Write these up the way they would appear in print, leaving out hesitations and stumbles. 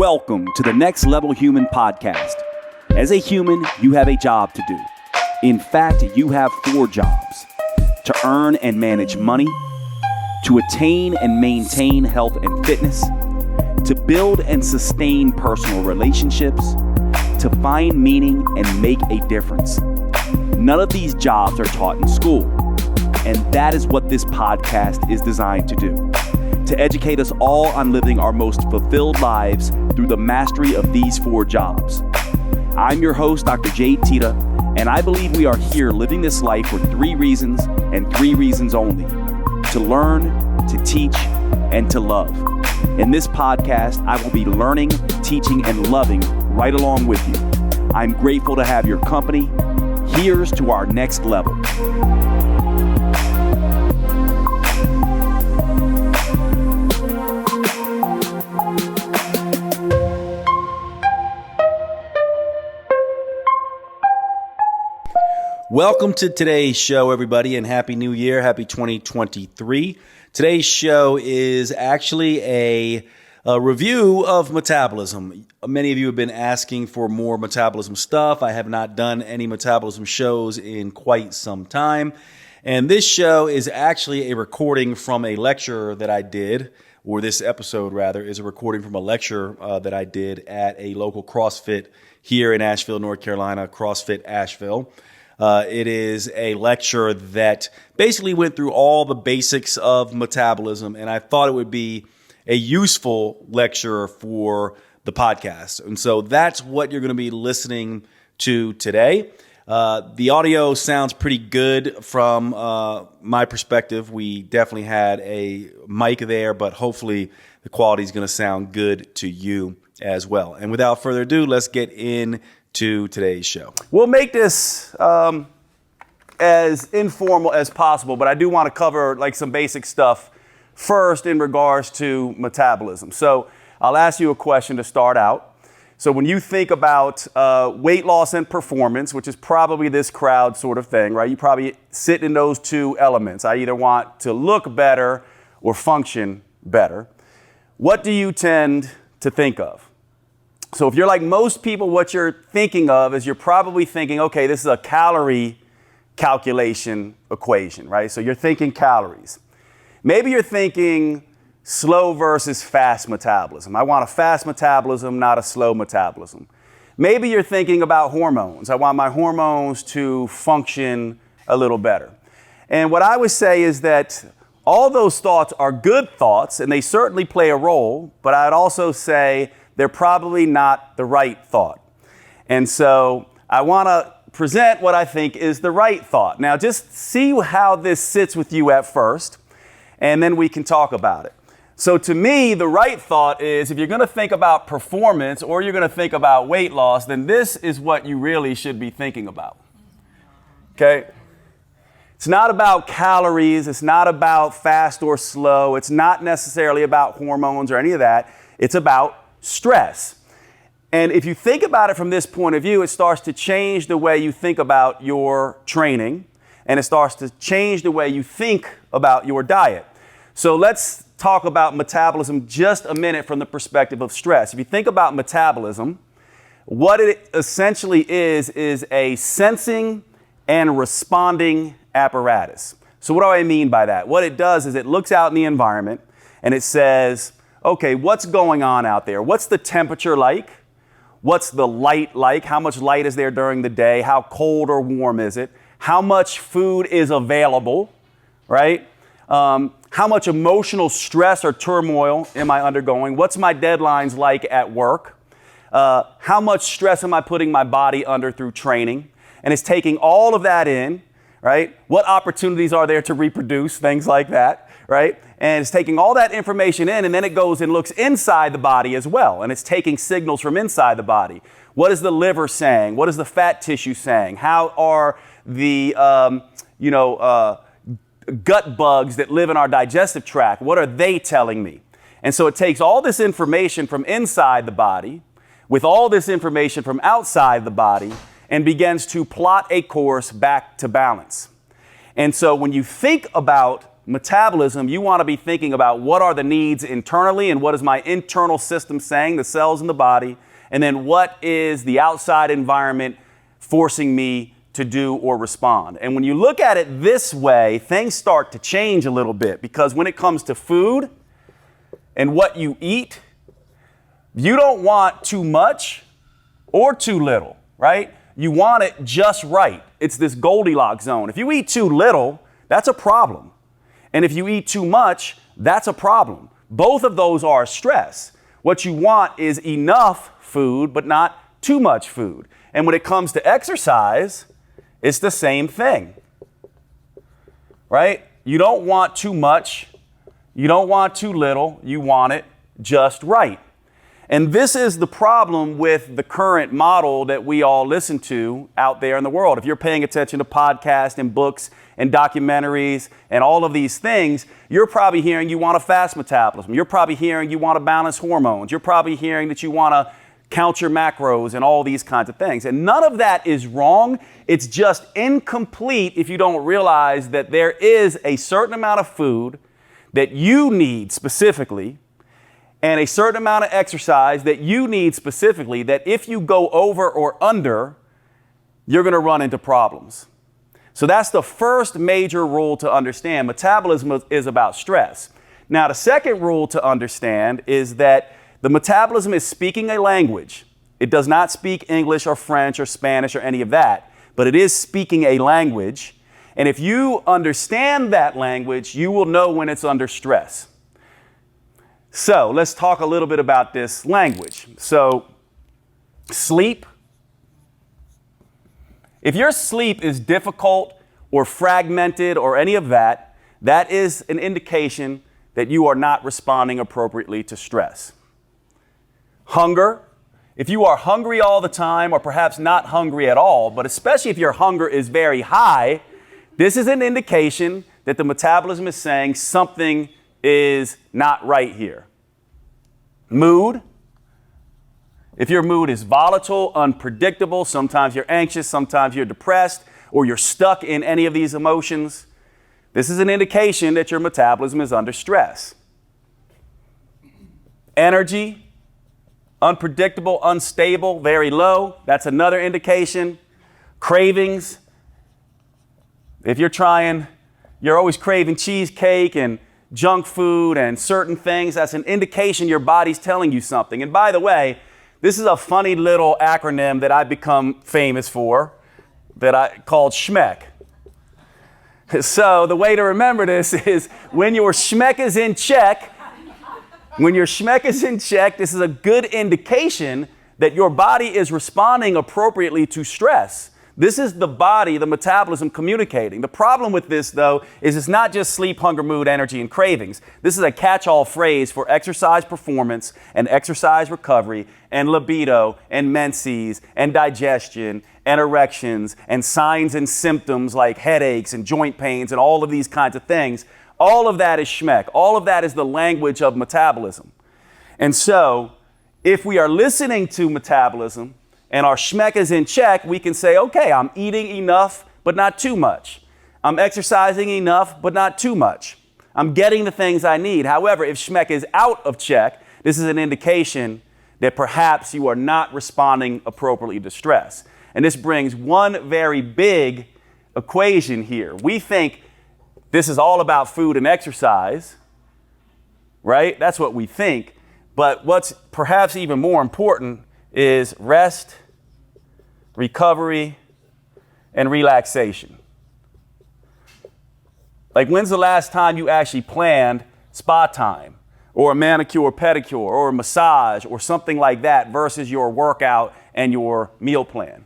Welcome to the Next Level Human podcast. As a human, you have a job to do. In fact, you have 4 jobs: to earn and manage money, to attain and maintain health and fitness, to build and sustain personal relationships, to find meaning and make a difference. None of these jobs are taught in school, and that is what this podcast is designed to do: to educate us all on living our most fulfilled lives through the mastery of these 4 jobs. I'm your host, Dr. Jade Tita, and I believe we are here living this life for 3 reasons and 3 reasons only: to learn, to teach, and to love. In this podcast, I will be learning, teaching, and loving right along with you. I'm grateful to have your company. Here's to our next level. Welcome to today's show, everybody, and Happy New Year. Happy 2023. Today's show is actually a review of metabolism. Many of you have been asking for more metabolism stuff. I have not done any metabolism shows in quite some time. And this show is actually a recording from a lecture that I did, or this episode rather, is a recording from a lecture that I did at a local CrossFit here in Asheville, North Carolina, CrossFit Asheville. It is a lecture that basically went through all the basics of metabolism, and I thought it would be a useful lecture for the podcast. And so that's what you're going to be listening to today. The audio sounds pretty good from my perspective. We definitely had a mic there, but hopefully the quality is going to sound good to you as well. And without further ado, let's get into today's show. We'll make this as informal as possible, but I do want to cover like some basic stuff first in regards to metabolism. So I'll ask you a question to start out. So when you think about weight loss and performance, which is probably this crowd sort of thing, right? You probably sit in those 2 elements. I either want to look better or function better. What do you tend to think of? So if you're like most people, what you're thinking of is you're probably thinking, okay, this is a calorie calculation equation, right? So you're thinking calories. Maybe you're thinking slow versus fast metabolism. I want a fast metabolism, not a slow metabolism. Maybe you're thinking about hormones. I want my hormones to function a little better. And what I would say is that all those thoughts are good thoughts, and they certainly play a role, but I'd also say they're probably not the right thought. And so I want to present what I think is the right thought. Now, just see how this sits with you at first, and then we can talk about it. So to me, the right thought is if you're going to think about performance or you're going to think about weight loss, then this is what you really should be thinking about. Okay? It's not about calories. It's not about fast or slow. It's not necessarily about hormones or any of that. It's about stress. And if you think about it from this point of view, it starts to change the way you think about your training, and it starts to change the way you think about your diet. So let's talk about metabolism just a minute from the perspective of stress. If you think about metabolism, what it essentially is a sensing and responding apparatus. So what do I mean by that? What it does is it looks out in the environment and it says, okay, what's going on out there? What's the temperature like? What's the light like? How much light is there during the day? How cold or warm is it? How much food is available, right? How much emotional stress or turmoil am I undergoing? What's my deadlines like at work? How much stress am I putting my body under through training? And it's taking all of that in, right? What opportunities are there to reproduce? Things like that, right? And it's taking all that information in, and then it goes and looks inside the body as well. And it's taking signals from inside the body. What is the liver saying? What is the fat tissue saying? How are the, gut bugs that live in our digestive tract? What are they telling me? And so it takes all this information from inside the body with all this information from outside the body and begins to plot a course back to balance. And so when you think about metabolism, you want to be thinking about what are the needs internally and what is my internal system saying, the cells in the body, and then what is the outside environment forcing me to do or respond. And when you look at it this way, things start to change a little bit, because when it comes to food and what you eat, you don't want too much or too little, right? You want it just right. It's this Goldilocks zone. If you eat too little, that's a problem. And if you eat too much, that's a problem. Both of those are stress. What you want is enough food, but not too much food. And when it comes to exercise, it's the same thing, right? You don't want too much. You don't want too little. You want it just right. And this is the problem with the current model that we all listen to out there in the world. If you're paying attention to podcasts and books and documentaries and all of these things, you're probably hearing you want a fast metabolism. You're probably hearing you want to balance hormones. You're probably hearing that you want to count your macros and all these kinds of things. And none of that is wrong. It's just incomplete if you don't realize that there is a certain amount of food that you need specifically, and a certain amount of exercise that you need specifically, that if you go over or under, you're going to run into problems. So that's the first major rule to understand. Metabolism is about stress. Now, the second rule to understand is that the metabolism is speaking a language. It does not speak English or French or Spanish or any of that, but it is speaking a language. And if you understand that language, you will know when it's under stress. So let's talk a little bit about this language. So sleep. If your sleep is difficult or fragmented or any of that, that is an indication that you are not responding appropriately to stress. Hunger. If you are hungry all the time, or perhaps not hungry at all, but especially if your hunger is very high, this is an indication that the metabolism is saying something is not right here. Mood. If your mood is volatile, unpredictable, sometimes you're anxious, sometimes you're depressed, or you're stuck in any of these emotions, this is an indication that your metabolism is under stress. Energy. Unpredictable, unstable, very low. That's another indication. Cravings. If you're always craving cheesecake and junk food and certain things, that's an indication your body's telling you something. And by the way, this is a funny little acronym that I've become famous for, called SHMEC. So the way to remember this is when your SHMEC is in check, this is a good indication that your body is responding appropriately to stress. This is the body, the metabolism communicating. The problem with this, though, is it's not just sleep, hunger, mood, energy, and cravings. This is a catch-all phrase for exercise performance and exercise recovery and libido and menses and digestion and erections and signs and symptoms like headaches and joint pains and all of these kinds of things. All of that is SHMEC. All of that is the language of metabolism. And so if we are listening to metabolism and our SHMEC is in check, we can say, okay, I'm eating enough, but not too much. I'm exercising enough, but not too much. I'm getting the things I need. However, if SHMEC is out of check, this is an indication that perhaps you are not responding appropriately to stress. And this brings one very big equation here. We think this is all about food and exercise, right? That's what we think. But what's perhaps even more important is rest, recovery, and relaxation. Like, when's the last time you actually planned spa time or a manicure, pedicure, or a massage or something like that versus your workout and your meal plan?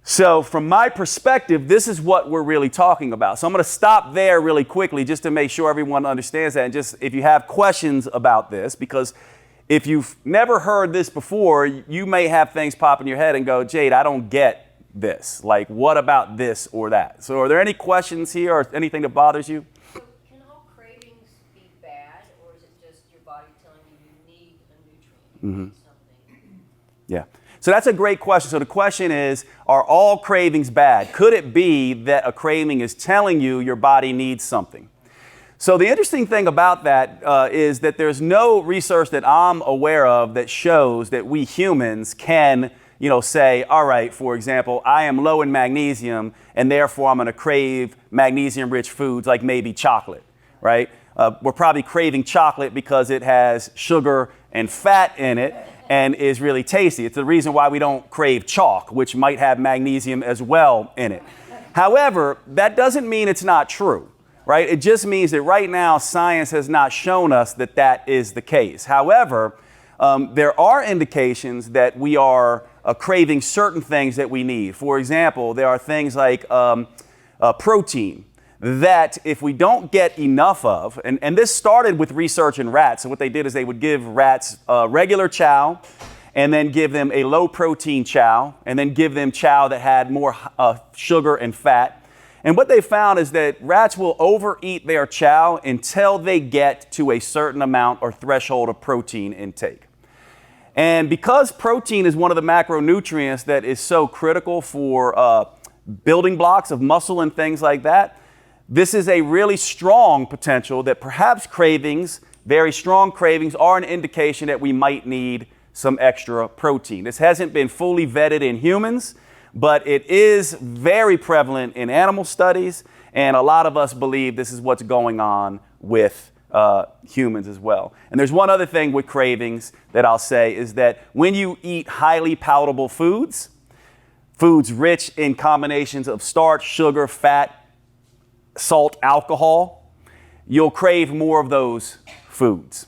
So from my perspective, this is what we're really talking about. So I'm going to stop there really quickly just to make sure everyone understands that. And just if you have questions about this, because if you've never heard this before, you may have things pop in your head and go, Jade, I don't get this. Like, what about this or that? So are there any questions here or anything that bothers you? So can all cravings be bad, or is it just your body telling you you need a nutrient, you need something? Yeah. So that's a great question. So the question is, are all cravings bad? Could it be that a craving is telling you your body needs something? So the interesting thing about that is that there's no research that I'm aware of that shows that we humans can, say, all right, for example, I am low in magnesium and therefore I'm going to crave magnesium-rich foods like maybe chocolate, right? We're probably craving chocolate because it has sugar and fat in it and is really tasty. It's the reason why we don't crave chalk, which might have magnesium as well in it. However, that doesn't mean it's not true. Right? It just means that right now science has not shown us that that is the case. However, there are indications that we are craving certain things that we need. For example, there are things like protein that if we don't get enough of, and this started with research in rats. So what they did is they would give rats regular chow and then give them a low protein chow and then give them chow that had more sugar and fat. And what they found is that rats will overeat their chow until they get to a certain amount or threshold of protein intake. And because protein is one of the macronutrients that is so critical for building blocks of muscle and things like that, this is a really strong potential that perhaps cravings, very strong cravings, are an indication that we might need some extra protein. This hasn't been fully vetted in humans, but it is very prevalent in animal studies, and a lot of us believe this is what's going on with humans as well. And there's one other thing with cravings that I'll say is that when you eat highly palatable foods, foods rich in combinations of starch, sugar, fat, salt, alcohol, you'll crave more of those foods.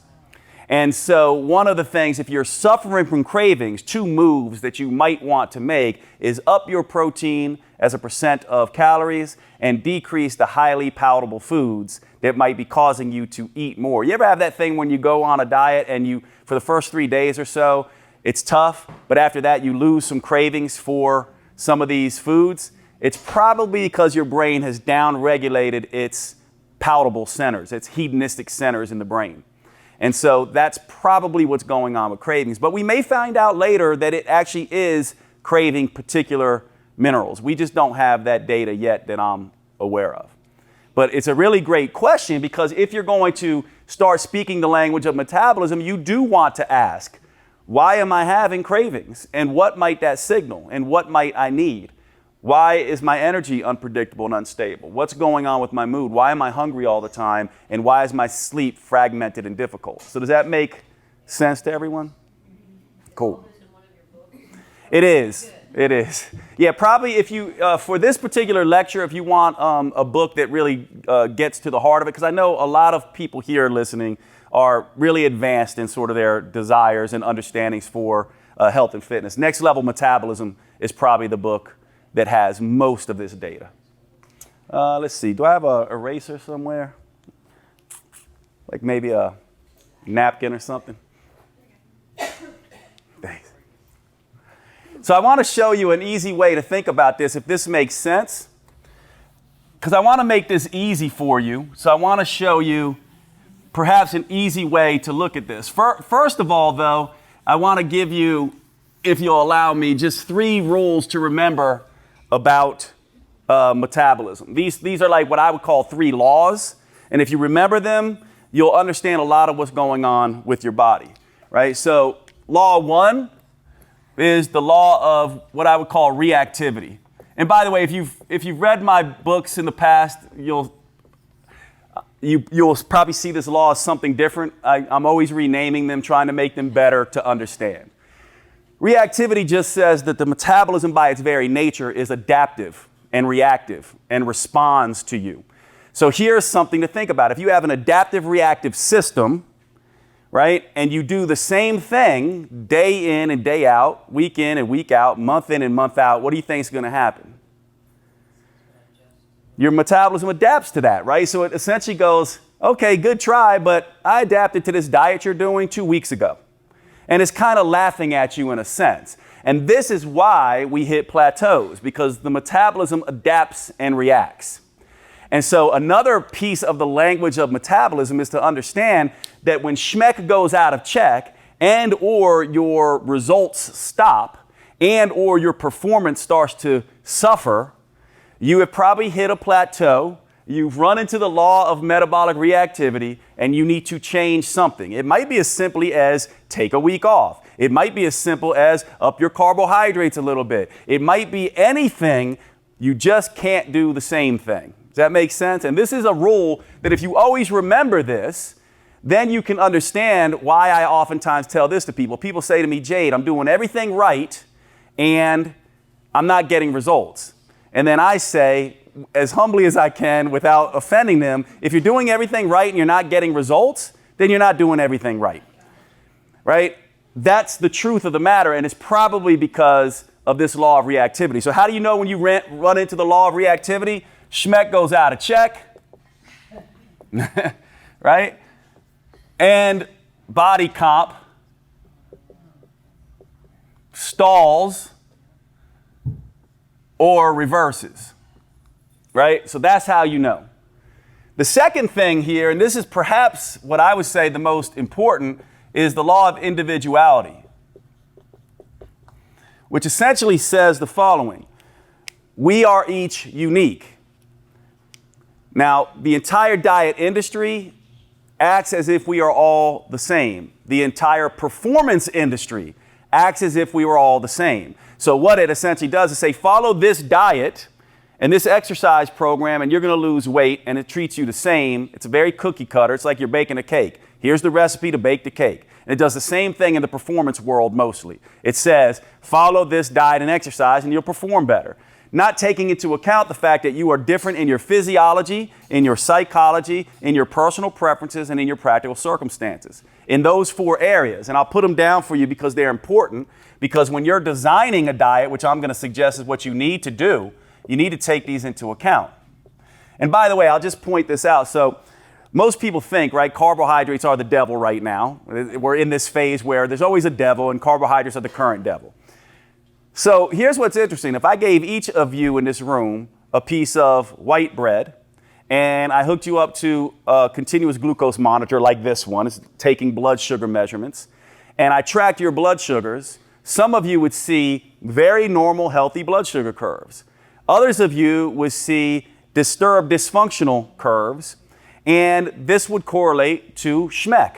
And so one of the things, if you're suffering from cravings, 2 moves that you might want to make is up your protein as a percent of calories and decrease the highly palatable foods that might be causing you to eat more. You ever have that thing when you go on a diet and for the first 3 days or so, it's tough, but after that you lose some cravings for some of these foods? It's probably because your brain has down-regulated its palatable centers, its hedonistic centers in the brain. And so that's probably what's going on with cravings. But we may find out later that it actually is craving particular minerals. We just don't have that data yet that I'm aware of. But it's a really great question because if you're going to start speaking the language of metabolism, you do want to ask, why am I having cravings? And what might that signal? And what might I need? Why is my energy unpredictable and unstable? What's going on with my mood? Why am I hungry all the time? And why is my sleep fragmented and difficult? So does that make sense to everyone? Cool. It is. It is. Yeah, probably if you, for this particular lecture, if you want a book that really gets to the heart of it, because I know a lot of people here listening are really advanced in sort of their desires and understandings for health and fitness. Next Level Metabolism is probably the book that has most of this data. Let's see, do I have an eraser somewhere? Like maybe a napkin or something? Thanks. So I want to show you an easy way to think about this, if this makes sense. Because I want to make this easy for you. So I want to show you perhaps an easy way to look at this. First of all, though, I want to give you, if you'll allow me, just 3 rules to remember about metabolism. These are like what I would call 3 laws. And if you remember them, you'll understand a lot of what's going on with your body, right? So law 1 is the law of what I would call reactivity. And by the way, if you've read my books in the past, you'll probably see this law as something different. I'm always renaming them, trying to make them better to understand. Reactivity just says that the metabolism by its very nature is adaptive and reactive and responds to you. So here's something to think about. If you have an adaptive reactive system, right, and you do the same thing day in and day out, week in and week out, month in and month out, what do you think is going to happen? Your metabolism adapts to that, right? So it essentially goes, okay, good try, but I adapted to this diet you're doing 2 weeks ago. And it's kind of laughing at you in a sense. And this is why we hit plateaus, because the metabolism adapts and reacts. And so another piece of the language of metabolism is to understand that when Schmeck goes out of check and or your results stop and or your performance starts to suffer, you have probably hit a plateau. You've run into the law of metabolic reactivity and you need to change something. It might be as simply as take a week off. It might be as simple as up your carbohydrates a little bit. It might be anything. You just can't do the same thing. Does that make sense? And this is a rule that if you always remember this, then you can understand why I oftentimes tell this to people. People say to me, Jade, I'm doing everything right and I'm not getting results. And then I say, as humbly as I can without offending them, if you're doing everything right and you're not getting results, then you're not doing everything right. Right? That's the truth of the matter, and it's probably because of this law of reactivity. So how do you know when you run into the law of reactivity? Schmeck goes out of check. Right? And body comp stalls or reverses. Right? So that's how you know. The second thing here, and this is perhaps what I would say the most important, is the law of individuality, which essentially says the following. We are each unique. Now, the entire diet industry acts as if we are all the same. The entire performance industry acts as if we were all the same. So what it essentially does is say, follow this diet and this exercise program and you're going to lose weight, and it treats you the same. It's a very cookie cutter. It's like you're baking a cake. Here's the recipe to bake the cake. And it does the same thing in the performance world mostly. It says, follow this diet and exercise and you'll perform better. Not taking into account the fact that you are different in your physiology, in your psychology, in your personal preferences, and in your practical circumstances. In those 4 areas. And I'll put them down for you because they're important. Because when you're designing a diet, which I'm going to suggest is what you need to do, you need to take these into account. And by the way, I'll just point this out. So most people think, right, carbohydrates are the devil right now. We're in this phase where there's always a devil and carbohydrates are the current devil. So here's what's interesting. If I gave each of you in this room a piece of white bread and I hooked you up to a continuous glucose monitor like this one, it's taking blood sugar measurements, and I tracked your blood sugars, some of you would see very normal, healthy blood sugar curves. Others of you would see disturbed, dysfunctional curves, and this would correlate to Schmeck.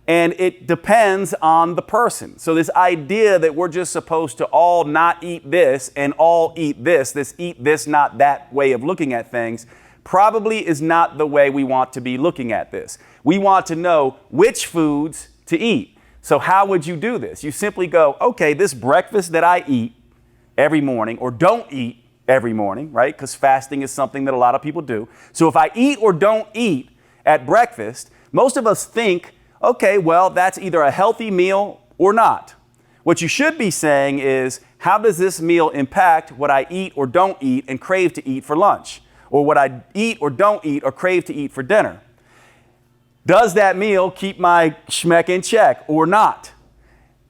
And it depends on the person. So this idea that we're just supposed to all not eat this and all eat this eat this, not that way of looking at things, probably is not the way we want to be looking at this. We want to know which foods to eat. So how would you do this? You simply go, okay, this breakfast that I eat every morning or don't eat every morning, right? Because fasting is something that a lot of people do. So if I eat or don't eat at breakfast, most of us think, okay, well, that's either a healthy meal or not. What you should be saying is, how does this meal impact what I eat or don't eat and crave to eat for lunch? Or what I eat or don't eat or crave to eat for dinner? Does that meal keep my Schmeck in check or not?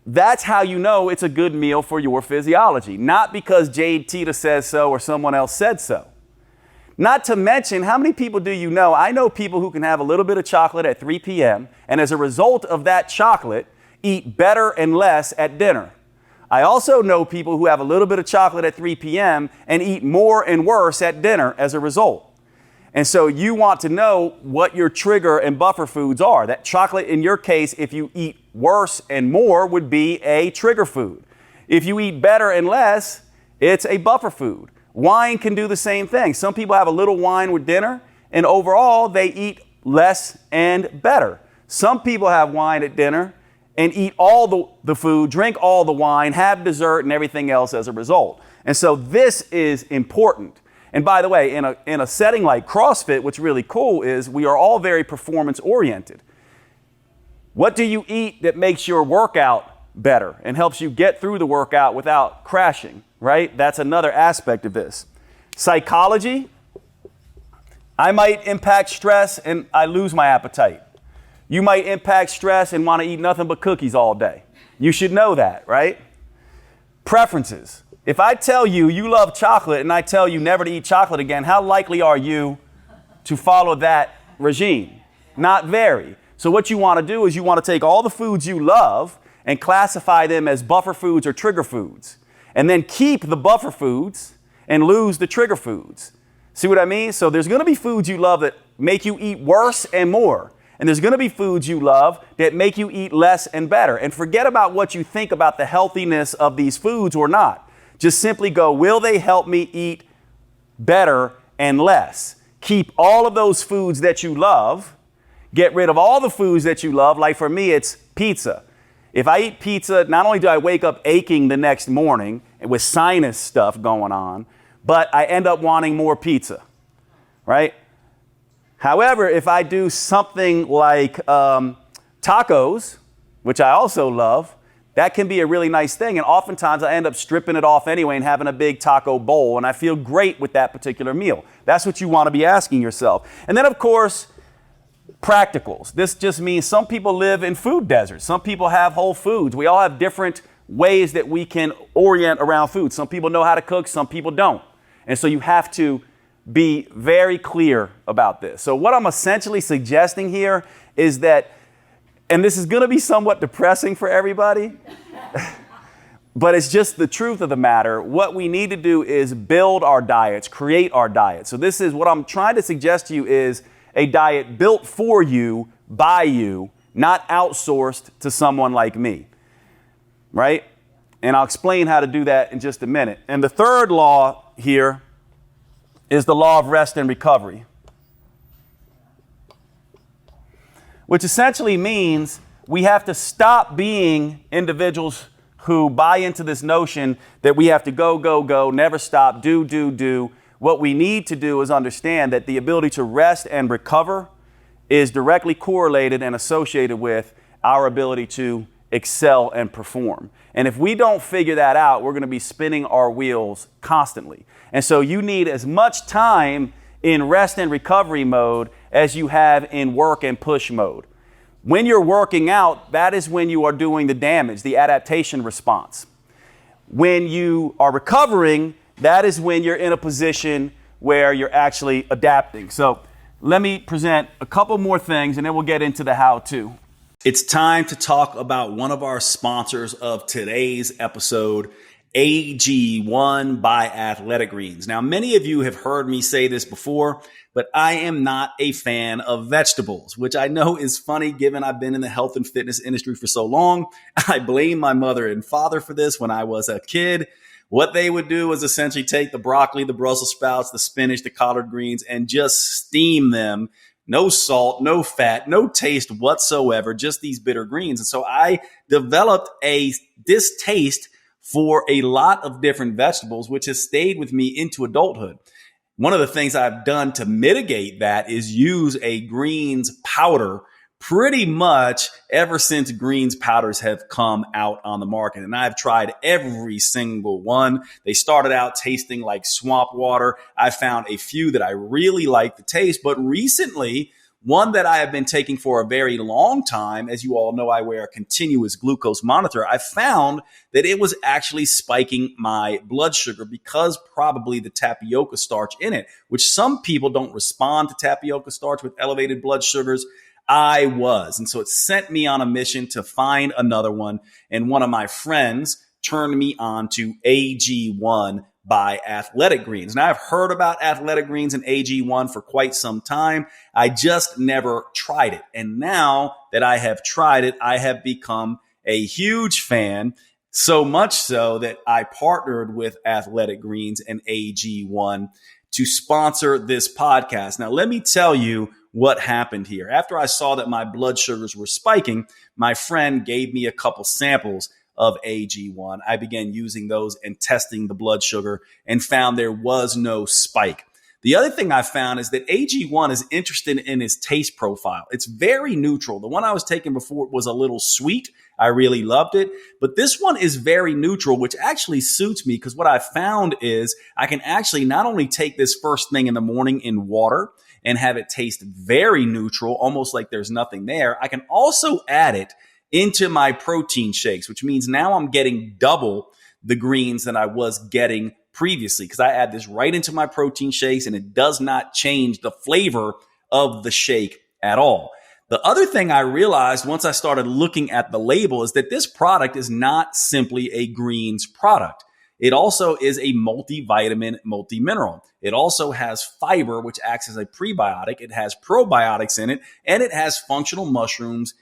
That's how you know it's a good meal for your physiology, not because Jade Teta says so or someone else said so. Not to mention, how many people do you know? I know people who can have a little bit of chocolate at 3 p.m. and as a result of that chocolate, eat better and less at dinner. I also know people who have a little bit of chocolate at 3 p.m. and eat more and worse at dinner as a result. And so you want to know what your trigger and buffer foods are. That chocolate, in your case, if you eat worse and more, would be a trigger food. If you eat better and less, it's a buffer food. Wine can do the same thing. Some people have a little wine with dinner, and overall, they eat less and better. Some people have wine at dinner and eat all the food, drink all the wine, have dessert, and everything else as a result. And so this is important. And by the way, in a setting like CrossFit, what's really cool is we are all very performance oriented. What do you eat that makes your workout better and helps you get through the workout without crashing, right? That's another aspect of this. Psychology, I might impact stress and I lose my appetite. You might impact stress and want to eat nothing but cookies all day. You should know that, right? Preferences. If I tell you you love chocolate and I tell you never to eat chocolate again, how likely are you to follow that regime? Not very. So what you want to do is you want to take all the foods you love and classify them as buffer foods or trigger foods, and then keep the buffer foods and lose the trigger foods. See what I mean? So there's going to be foods you love that make you eat worse and more. And there's going to be foods you love that make you eat less and better. And forget about what you think about the healthiness of these foods or not. Just simply go, will they help me eat better and less? Keep all of those foods that you love. Get rid of all the foods that you love. Like for me, it's pizza. If I eat pizza, not only do I wake up aching the next morning with sinus stuff going on, but I end up wanting more pizza, right? However, if I do something like tacos, which I also love, that can be a really nice thing. And oftentimes I end up stripping it off anyway and having a big taco bowl. And I feel great with that particular meal. That's what you want to be asking yourself. And then, of course, practicals. This just means some people live in food deserts. Some people have whole foods. We all have different ways that we can orient around food. Some people know how to cook, some people don't. And so you have to be very clear about this. So what I'm essentially suggesting here is that, and this is going to be somewhat depressing for everybody, but it's just the truth of the matter. What we need to do is build our diets, create our diets. So this is what I'm trying to suggest to you is a diet built for you, by you, not outsourced to someone like me, right? And I'll explain how to do that in just a minute. And the third law here is the law of rest and recovery, which essentially means we have to stop being individuals who buy into this notion that we have to go, never stop, do. What we need to do is understand that the ability to rest and recover is directly correlated and associated with our ability to excel and perform. And if we don't figure that out, we're going to be spinning our wheels constantly. And so you need as much time in rest and recovery mode as you have in work and push mode. When you're working out, that is when you are doing the damage, the adaptation response. When you are recovering, that is when you're in a position where you're actually adapting. So let me present a couple more things and then we'll get into the how-to. It's time to talk about one of our sponsors of today's episode, AG1 by Athletic Greens. Now, many of you have heard me say this before, but I am not a fan of vegetables, which I know is funny given I've been in the health and fitness industry for so long. I blame my mother and father for this. When I was a kid, what they would do was essentially take the broccoli, the Brussels sprouts, the spinach, the collard greens, and just steam them. No salt, no fat, no taste whatsoever, just these bitter greens. And so I developed a distaste for a lot of different vegetables, which has stayed with me into adulthood. One of the things I've done to mitigate that is use a greens powder pretty much ever since greens powders have come out on the market. And I've tried every single one. They started out tasting like swamp water. I found a few that I really like the taste, but recently, one that I have been taking for a very long time, as you all know, I wear a continuous glucose monitor. I found that it was actually spiking my blood sugar because probably the tapioca starch in it, which some people don't respond to tapioca starch with elevated blood sugars. I was. And so it sent me on a mission to find another one. And one of my friends turned me on to AG1 by Athletic Greens. Now, I've heard about Athletic Greens and AG1 for quite some time. I just never tried it. And now that I have tried it, I have become a huge fan, so much so that I partnered with Athletic Greens and AG1 to sponsor this podcast. Now, let me tell you what happened here. After I saw that my blood sugars were spiking, my friend gave me a couple samples of AG1. I began using those and testing the blood sugar and found there was no spike. The other thing I found is that AG1 is interested in its taste profile. It's very neutral. The one I was taking before was a little sweet. I really loved it. But this one is very neutral, which actually suits me because what I found is I can actually not only take this first thing in the morning in water and have it taste very neutral, almost like there's nothing there. I can also add it into my protein shakes, which means now I'm getting double the greens than I was getting previously because I add this right into my protein shakes and it does not change the flavor of the shake at all. The other thing I realized once I started looking at the label is that this product is not simply a greens product. It also is a multivitamin, multimineral. It also has fiber, which acts as a prebiotic. It has probiotics in it, and it has functional mushrooms,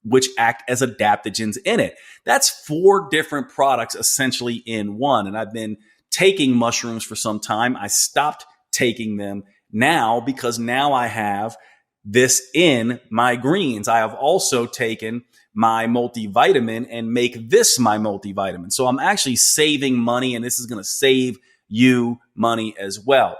which act as adaptogens in it. That's 4 different products essentially in one. And I've been taking mushrooms for some time. I stopped taking them now because now I have this in my greens. I have also taken my multivitamin and make this my multivitamin. So I'm actually saving money, and this is going to save you money as well.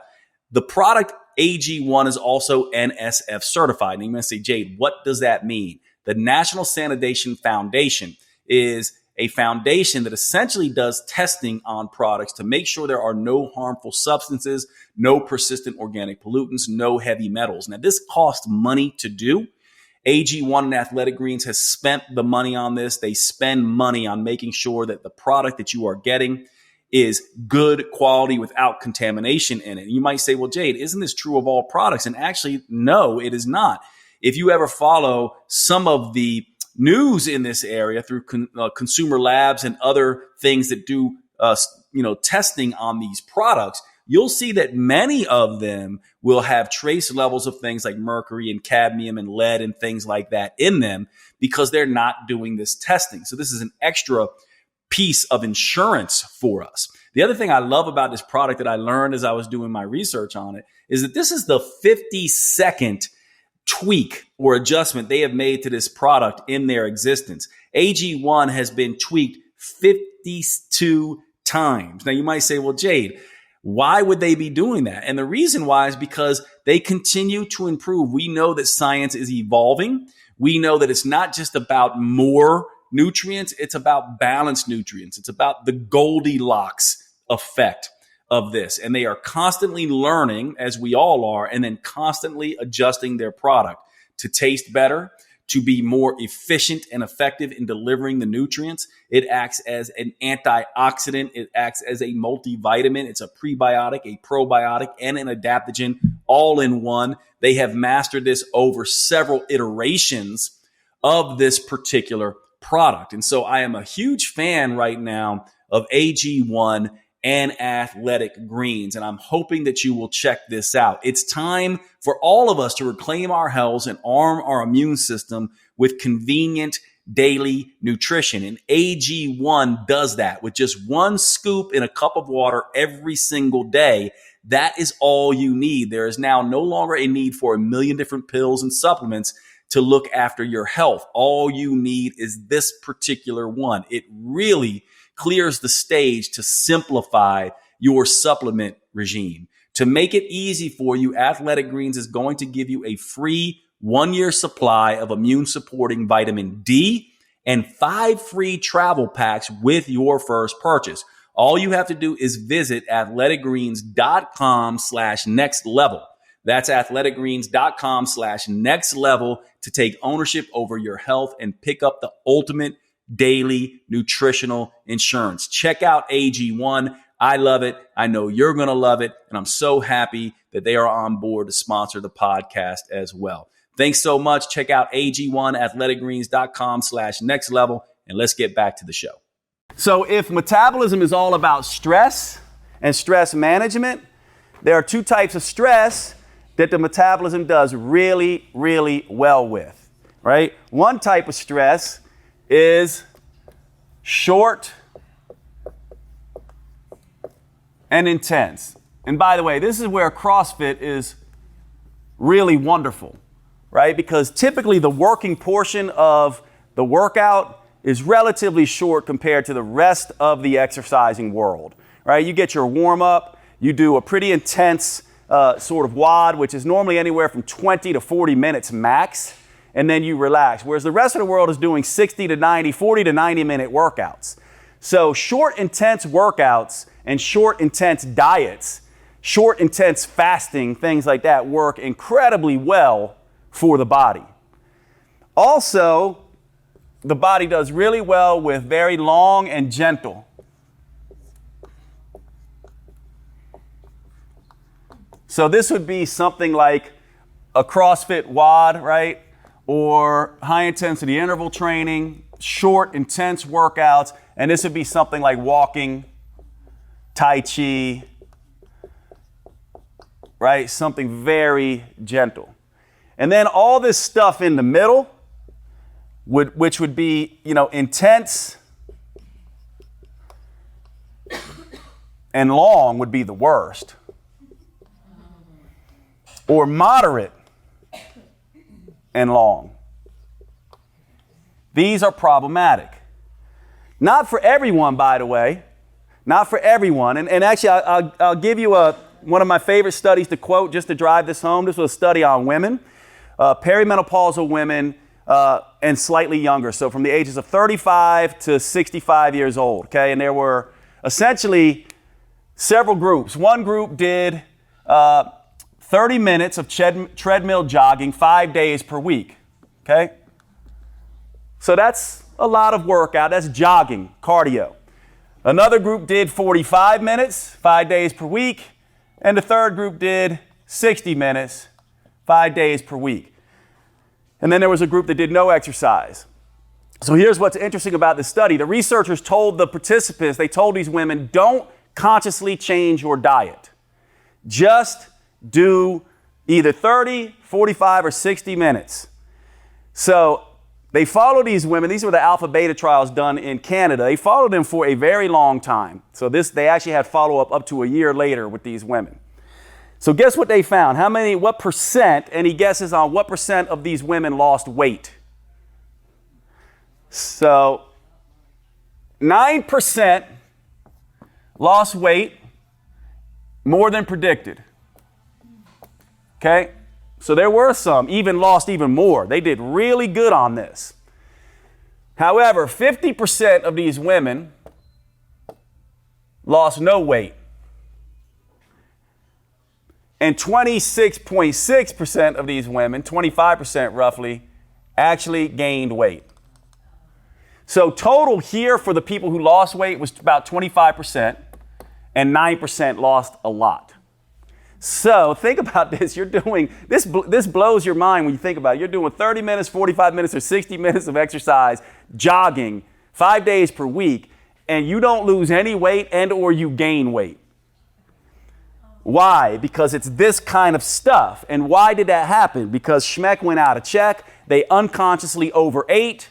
The product AG1 is also NSF certified. And you're going to say, Jade, what does that mean? The National Sanitation Foundation is a foundation that essentially does testing on products to make sure there are no harmful substances, no persistent organic pollutants, no heavy metals. Now, this costs money to do. AG1 and Athletic Greens has spent the money on this. They spend money on making sure that the product that you are getting is good quality without contamination in it. And you might say, well, Jade, isn't this true of all products? And actually, no, it is not. If you ever follow some of the news in this area through consumer labs and other things that do testing on these products, you'll see that many of them will have trace levels of things like mercury and cadmium and lead and things like that in them because they're not doing this testing. So this is an extra piece of insurance for us. The other thing I love about this product that I learned as I was doing my research on it is that this is the 52nd tweak or adjustment they have made to this product in their existence. AG1 has been tweaked 52 times. Now you might say, well, Jade, why would they be doing that? And the reason why is because they continue to improve. We know that science is evolving. We know that it's not just about more nutrients. It's about balanced nutrients. It's about the Goldilocks effect of this. And they are constantly learning, as we all are, and then constantly adjusting their product to taste better, to be more efficient and effective in delivering the nutrients. It acts as an antioxidant. It acts as a multivitamin. It's a prebiotic, a probiotic, and an adaptogen all in one. They have mastered this over several iterations of this particular product. And so I am a huge fan right now of AG1 and Athletic Greens. And I'm hoping that you will check this out. It's time for all of us to reclaim our health and arm our immune system with convenient daily nutrition. And AG1 does that with just 1 scoop in a cup of water every single day. That is all you need. There is now no longer a need for a million different pills and supplements to look after your health. All you need is this particular one. It really clears the stage to simplify your supplement regime. To make it easy for you, Athletic Greens is going to give you a free 1-year supply of immune supporting vitamin D and 5 free travel packs with your first purchase. All you have to do is visit athleticgreens.com/next level. That's athleticgreens.com/next level to take ownership over your health and pick up the ultimate daily nutritional insurance. Check out AG1. I love it. I know you're going to love it. And I'm so happy that they are on board to sponsor the podcast as well. Thanks so much. Check out AG1, athleticgreens.com/next level. And let's get back to the show. So if metabolism is all about stress and stress management, there are 2 types of stress that the metabolism does really, really well with, right? One type of stress is short and intense. And by the way, this is where CrossFit is really wonderful, right? Because typically the working portion of the workout is relatively short compared to the rest of the exercising world, right? You get your warm up, you do a pretty intense sort of WOD, which is normally anywhere from 20 to 40 minutes max. And then you relax. Whereas the rest of the world is doing 60 to 90, 40 to 90 minute workouts. So short, intense workouts and short, intense diets, short, intense fasting, things like that work incredibly well for the body. Also, the body does really well with very long and gentle. So this would be something like a CrossFit WOD, right? or high intensity interval training, short, intense workouts, and this would be something like walking, Tai Chi, right? Something very gentle. And then all this stuff in the middle, which would be, intense and long would be the worst. Or moderate and long. These are problematic. Not for everyone, by the way. Not for everyone. And actually, I'll give you one of my favorite studies to quote just to drive this home. This was a study on women, perimenopausal women, and slightly younger. So from the ages of 35 to 65 years old. Okay, and there were essentially several groups. One group did 30 minutes of treadmill jogging 5 days per week. Okay, so that's a lot of workout. That's jogging, cardio. Another group did 45 minutes, 5 days per week. And the third group did 60 minutes, 5 days per week. And then there was a group that did no exercise. So here's what's interesting about this study. The researchers told the participants, they told these women, don't consciously change your diet. Just do either 30, 45, or 60 minutes. So they followed these women. These were the alpha beta trials done in Canada. They followed them for a very long time. So they actually had follow-up up to a year later with these women. So guess what they found? What percent, any guesses on what percent of these women lost weight? So 9% lost weight more than predicted. Okay? So there were some lost even more. They did really good on this. However, 50% of these women lost no weight. And 26.6% of these women, 25% roughly, actually gained weight. So total here for the people who lost weight was about 25%, and 9% lost a lot. So think about this. You're doing this blows your mind when you think about it. You're doing 30 minutes, 45 minutes, or 60 minutes of exercise, jogging 5 days per week, and you don't lose any weight and or you gain weight. Why? Because it's this kind of stuff. And why did that happen? Because Schmeck went out of check. They unconsciously overate.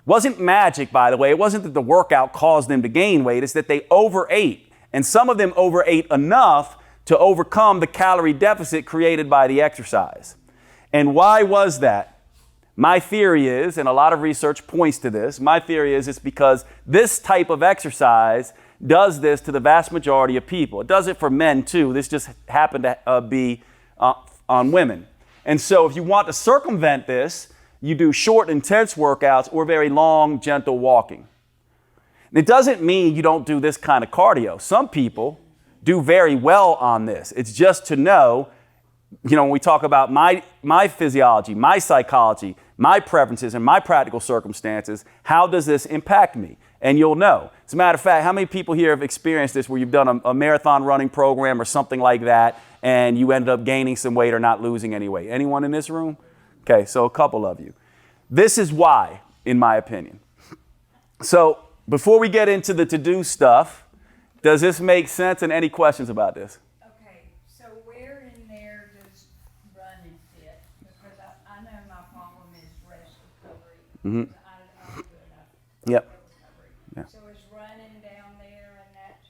Wasn't magic, by the way. It wasn't that the workout caused them to gain weight. It's that they overate. And some of them overate enough to overcome the calorie deficit created by the exercise. And why was that? My theory is, and a lot of research points to this, my theory is it's because this type of exercise does this to the vast majority of people. It does it for men too. This just happened to be on women. And so if you want to circumvent this, you do short, intense workouts or very long, gentle walking. And it doesn't mean you don't do this kind of cardio. Some people do very well on this. It's just to know, when we talk about my physiology, my psychology, my preferences, and my practical circumstances, how does this impact me? And you'll know. As a matter of fact, how many people here have experienced this where you've done a marathon running program or something like that, and you ended up gaining some weight or not losing any weight? Anyone in this room? Okay, so a couple of you. This is why, in my opinion. So before we get into the to-do stuff, does this make sense, and any questions about this? Okay, so where in there does running fit? Because I know my problem is rest recovery. Mm-hmm. I don't do enough Yep. recovery. Yeah. So is running down there and that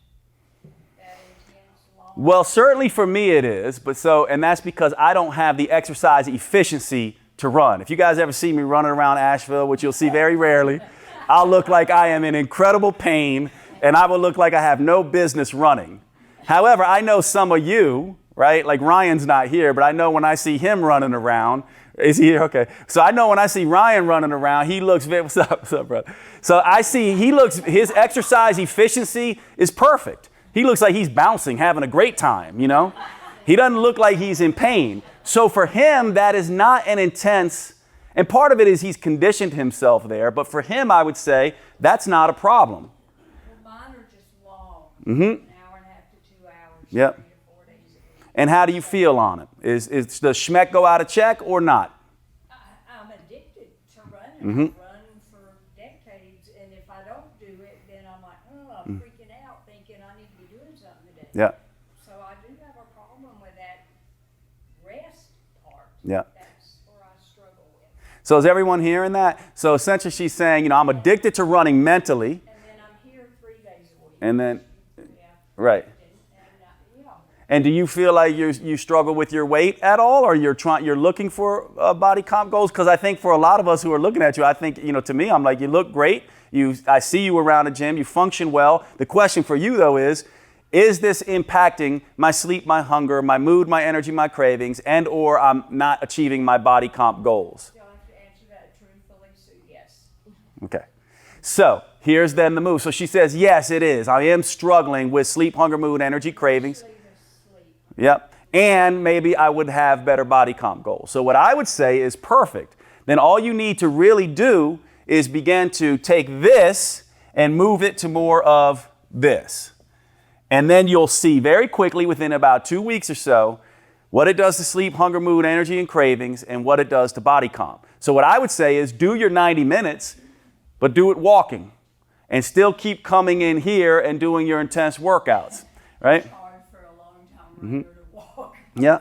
intense long? Well, certainly for me it is, and that's because I don't have the exercise efficiency to run. If you guys ever see me running around Asheville, which you'll see very rarely, I'll look like I am in incredible pain, and I will look like I have no business running. However, I know some of you, right? Like Ryan's not here, but I know when I see him running around, is he here? Okay. So I know when I see Ryan running around, he looks, what's up, brother? So I see his exercise efficiency is perfect. He looks like he's bouncing, having a great time, He doesn't look like he's in pain. So for him, that is not an intense, and part of it is he's conditioned himself there, but for him, I would say that's not a problem. Mine are just long. Mm-hmm. An hour and a half to 2 hours. Yep. 3 to 4 days a week. And how do you feel on it? Does Schmeck go out of check or not? I'm addicted I've run for decades, and if I don't do it, then I'm like, oh, I'm freaking out, thinking I need to be doing something today. Yeah. So I do have a problem with that rest part. Yeah. That's where I struggle with. So is everyone hearing that? So essentially she's saying, I'm addicted to running mentally. And then I'm here 3 days a week. And then, Yeah. right. Yeah. And do you feel like you struggle with your weight at all, or you're looking for body comp goals? Because I think for a lot of us who are looking at you, I think, to me, I'm like, you look great. I see you around the gym. You function well. The question for you, though, is this impacting my sleep, my hunger, my mood, my energy, my cravings, and or I'm not achieving my body comp goals? So I have to answer that truthfully, so yes. Okay. So here's then the move. So she says, yes, it is. I am struggling with sleep, hunger, mood, energy, cravings. Sleep. Yep. And maybe I would have better body comp goals. So what I would say is perfect. Then all you need to really do is begin to take this and move it to more of this. And then you'll see very quickly within about 2 weeks or so what it does to sleep, hunger, mood, energy, and cravings, and what it does to body comp. So what I would say is do your 90 minutes, but do it walking and still keep coming in here and doing your intense workouts, right? Hard for a long time to walk. Yeah.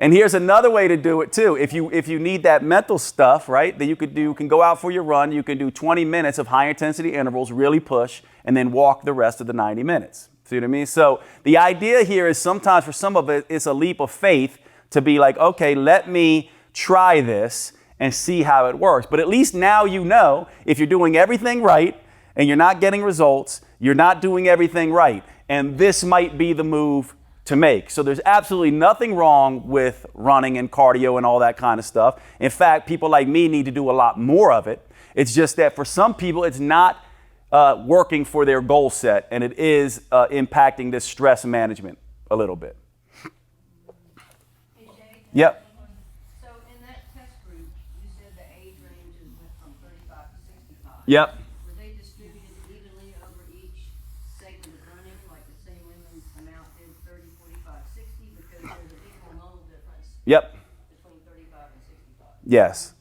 And here's another way to do it too. If you need that mental stuff, right, that you can go out for your run, you can do 20 minutes of high intensity intervals, really push, and then walk the rest of the 90 minutes. See what I mean? So the idea here is sometimes for some of it, it's a leap of faith to be like, okay, let me try this and see how it works. But at least now you know if you're doing everything right and you're not getting results, you're not doing everything right. And this might be the move to make. So there's absolutely nothing wrong with running and cardio and all that kind of stuff. In fact, people like me need to do a lot more of it. It's just that for some people, it's not working for their goal set, and it is impacting this stress management a little bit. Hey Jay, Yep. so in that test group, you said the age ranges went from 35 to 65. Yep. Were they distributed evenly over each segment of running, like the same women amount did 30, 45, 60? Because there's an equal modal difference Yep. between 35 and 65. Yes.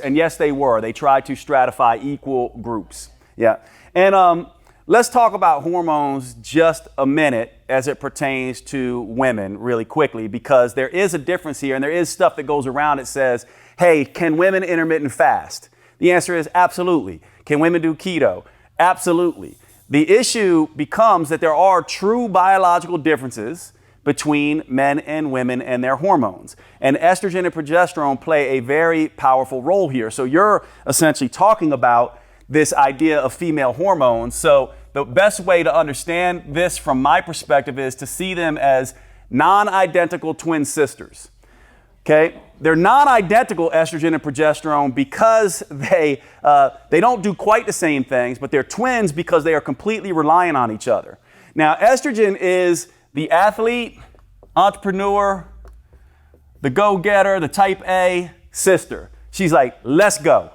And yes, they were. They tried to stratify equal groups. Yeah. And let's talk about hormones just a minute as it pertains to women really quickly, because there is a difference here and there is stuff that goes around that says, hey, can women intermittent fast? The answer is absolutely. Can women do keto? Absolutely. The issue becomes that there are true biological differences between men and women and their hormones. And estrogen and progesterone play a very powerful role here. So you're essentially talking about this idea of female hormones. So the best way to understand this from my perspective is to see them as non-identical twin sisters. Okay? They're non-identical, estrogen and progesterone, because they don't do quite the same things, but they're twins because they are completely reliant on each other. Now, estrogen is the athlete, entrepreneur, the go-getter, the type A sister. She's like, let's go.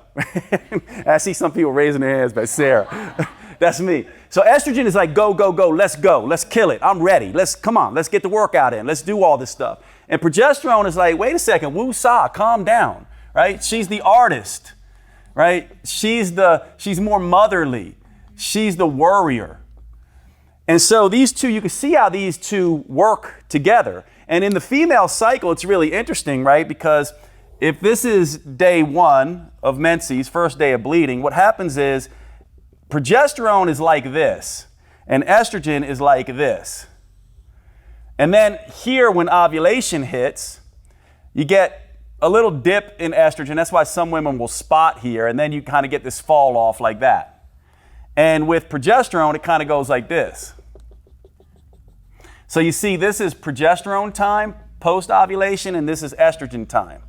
I see some people raising their hands, but Sarah, that's me. So estrogen is like, go, go, go, let's go. Let's kill it. I'm ready. Come on, let's get the workout in. Let's do all this stuff. And progesterone is like, wait a second, woo-saw, calm down, right? She's the artist, right? She's more motherly. She's the worrier. And so these two, you can see how these two work together. And in the female cycle, it's really interesting, right? Because if this is day 1 of menses, first day of bleeding, what happens is progesterone is like this, and estrogen is like this. And then here, when ovulation hits, you get a little dip in estrogen. That's why some women will spot here, and then you kind of get this fall off like that. And with progesterone, it kind of goes like this. So you see, this is progesterone time post-ovulation, and this is estrogen time.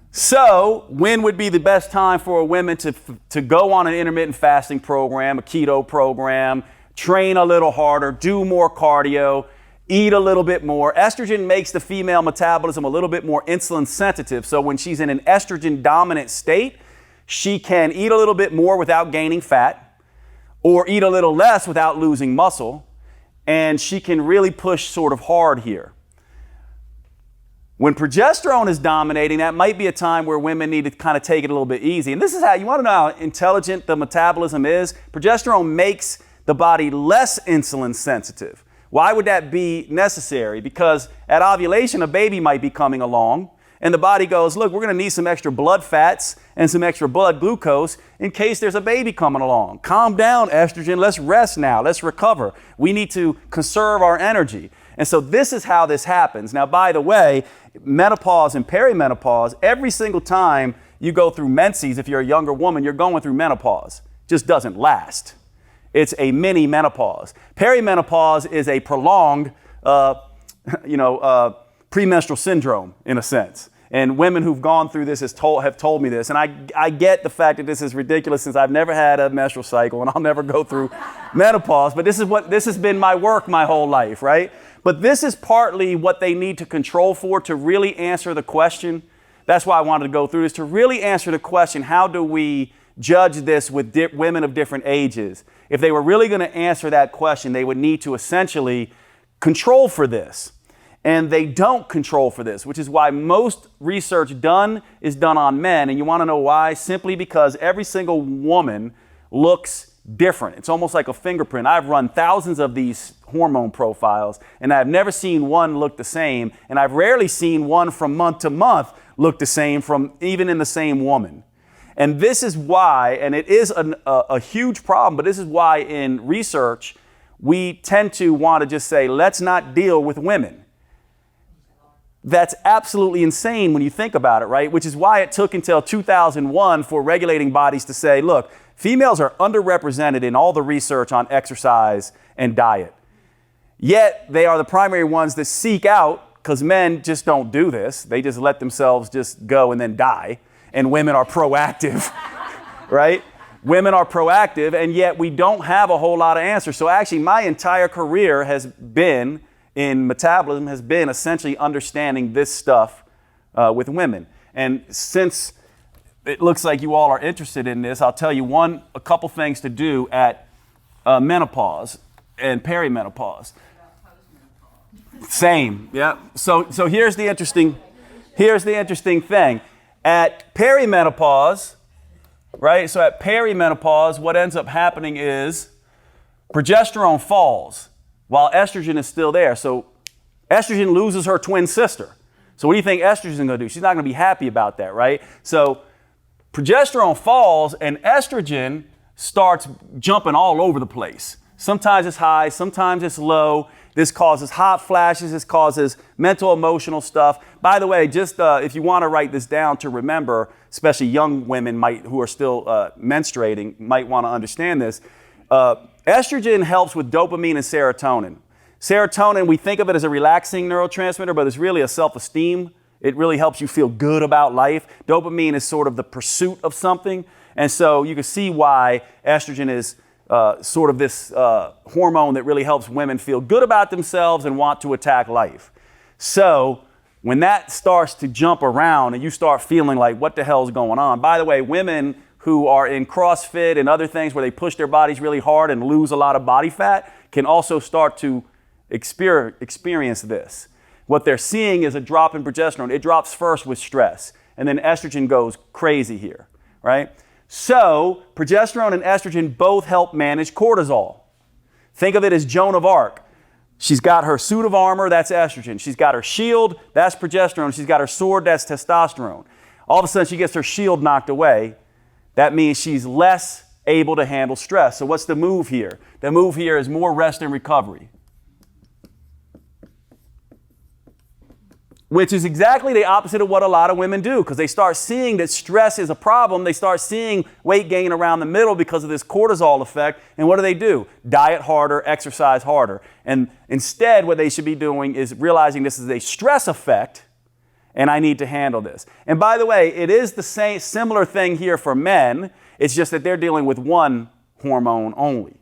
So when would be the best time for a woman to go on an intermittent fasting program, a keto program, train a little harder, do more cardio, eat a little bit more? Estrogen makes the female metabolism a little bit more insulin sensitive. So when she's in an estrogen dominant state, she can eat a little bit more without gaining fat, or eat a little less without losing muscle. And she can really push sort of hard here. When progesterone is dominating, that might be a time where women need to kind of take it a little bit easy. And this is how you want to know how intelligent the metabolism is. Progesterone makes the body less insulin sensitive. Why would that be necessary? Because at ovulation, a baby might be coming along, and the body goes, look, we're going to need some extra blood fats and some extra blood glucose in case there's a baby coming along. Calm down, estrogen. Let's rest now. Let's recover. We need to conserve our energy. And so this is how this happens. Now, by the way, menopause and perimenopause, every single time you go through menses, if you're a younger woman, you're going through menopause. It just doesn't last. It's a mini menopause. Perimenopause is a prolonged, premenstrual syndrome in a sense. And women who've gone through this have told me this. And I get the fact that this is ridiculous since I've never had a menstrual cycle and I'll never go through menopause. But this has been my work my whole life, right? But this is partly what they need to control for to really answer the question. That's why I wanted to go through this, to really answer the question, how do we judge this with women of different ages? If they were really going to answer that question, they would need to essentially control for this. And they don't control for this, which is why most research done is done on men. And you want to know why? Simply because every single woman looks different. It's almost like a fingerprint. I've run thousands of these hormone profiles, and I've never seen one look the same. And I've rarely seen one from month to month look the same from even in the same woman. And this is why, and it is a huge problem, but this is why in research, we tend to want to just say, let's not deal with women. That's absolutely insane when you think about it, right? Which is why it took until 2001 for regulating bodies to say, look, females are underrepresented in all the research on exercise and diet. Yet they are the primary ones that seek out, because men just don't do this. They just let themselves just go and then die. And women are proactive, right? Women are proactive, and yet we don't have a whole lot of answers. So actually, my entire career has been in metabolism, has been essentially understanding this stuff with women. And since it looks like you all are interested in this, I'll tell you a couple things to do at menopause and perimenopause. Same, yeah. So here's the interesting thing. At perimenopause, right? So at perimenopause, what ends up happening is progesterone falls while estrogen is still there. So estrogen loses her twin sister. So what do you think estrogen is going to do? She's not going to be happy about that, right? So progesterone falls and estrogen starts jumping all over the place. Sometimes it's high, sometimes it's low. This causes hot flashes. This causes mental, emotional stuff. By the way, just if you want to write this down to remember, especially young women who are still menstruating might want to understand this. Estrogen helps with dopamine and serotonin. Serotonin, we think of it as a relaxing neurotransmitter, but it's really a self-esteem. It really helps you feel good about life. Dopamine is sort of the pursuit of something. And so you can see why estrogen is sort of this hormone that really helps women feel good about themselves and want to attack life. So when that starts to jump around and you start feeling like, what the hell is going on? By the way, women who are in CrossFit and other things where they push their bodies really hard and lose a lot of body fat can also start to experience this. What they're seeing is a drop in progesterone. It drops first with stress, and then estrogen goes crazy here, right? So progesterone and estrogen both help manage cortisol. Think of it as Joan of Arc. She's got her suit of armor, that's estrogen. She's got her shield, that's progesterone. She's got her sword, that's testosterone. All of a sudden she gets her shield knocked away. That means she's less able to handle stress. So what's the move here? The move here is more rest and recovery, which is exactly the opposite of what a lot of women do, because they start seeing that stress is a problem. They start seeing weight gain around the middle because of this cortisol effect. And what do? Diet harder, exercise harder. And instead, what they should be doing is realizing this is a stress effect, and I need to handle this. And by the way, it is the same similar thing here for men. It's just that they're dealing with one hormone only.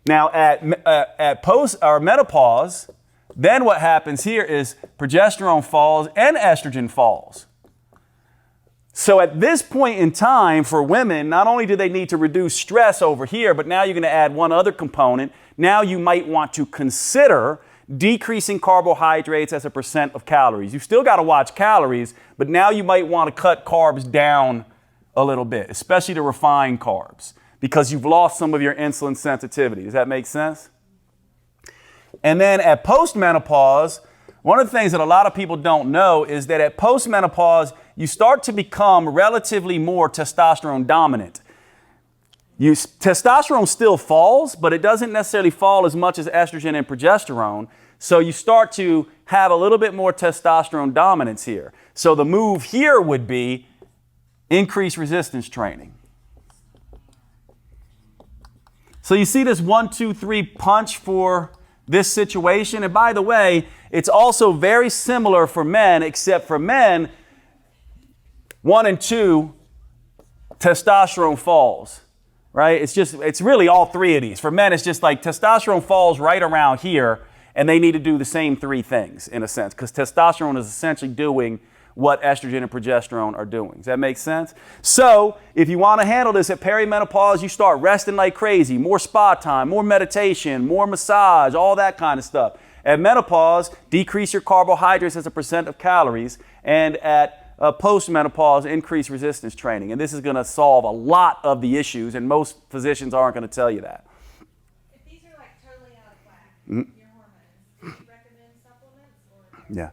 Now, at post or menopause, then what happens here is progesterone falls and estrogen falls. So at this point in time for women, not only do they need to reduce stress over here, but now you're going to add one other component. Now you might want to consider decreasing carbohydrates as a percent of calories. You still got to watch calories, but now you might want to cut carbs down a little bit, especially the refined carbs, because you've lost some of your insulin sensitivity. Does that make sense? And then at postmenopause, one of the things that a lot of people don't know is that at postmenopause, you start to become relatively more testosterone dominant. Testosterone still falls, but it doesn't necessarily fall as much as estrogen and progesterone. So you start to have a little bit more testosterone dominance here. So the move here would be increase resistance training. So you see this 1, 2, 3 punch for this situation. And by the way, it's also very similar for men, except for men, 1 and 2, testosterone falls, right? It's really all 3 of these. For men, it's just like testosterone falls right around here, and they need to do the same 3 things in a sense, because testosterone is essentially doing what estrogen and progesterone are doing. Does that make sense? So if you want to handle this at perimenopause, you start resting like crazy, more spa time, more meditation, more massage, all that kind of stuff. At menopause, decrease your carbohydrates as a percent of calories, and at postmenopause, increase resistance training. And this is going to solve a lot of the issues, and most physicians aren't going to tell you that. If these are like totally out of whack, your hormones, do you recommend supplements or? Yeah.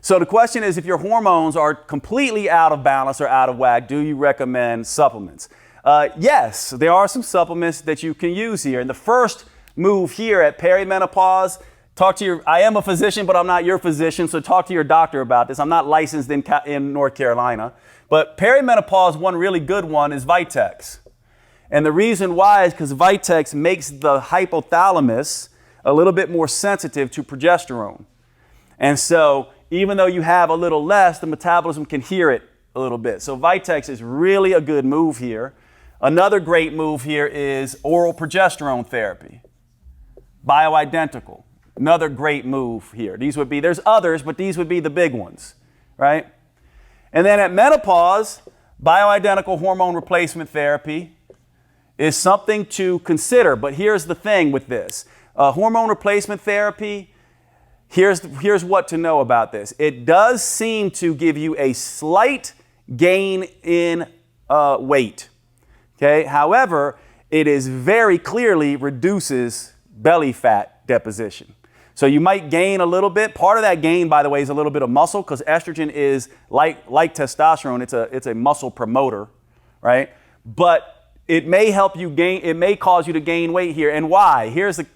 So the question is, if your hormones are completely out of balance or out of whack, do you recommend supplements? Yes, there are some supplements that you can use here. And the first move here at perimenopause, I am a physician, but I'm not your physician, so talk to your doctor about this. I'm not licensed in North Carolina. But perimenopause, one really good one is Vitex. And the reason why is because Vitex makes the hypothalamus a little bit more sensitive to progesterone. And so even though you have a little less, the metabolism can hear it a little bit. So Vitex is really a good move here. Another great move here is oral progesterone therapy. Bioidentical. Another great move here. There's others, but these would be the big ones, right? And then at menopause, bioidentical hormone replacement therapy is something to consider. But here's the thing with this. Hormone replacement therapy, Here's what to know about this. It does seem to give you a slight gain in weight. Okay. However, it is very clearly reduces belly fat deposition. So you might gain a little bit. Part of that gain, by the way, is a little bit of muscle, because estrogen is like testosterone. It's a muscle promoter, right? But it may help you gain, it may cause you to gain weight here. And why?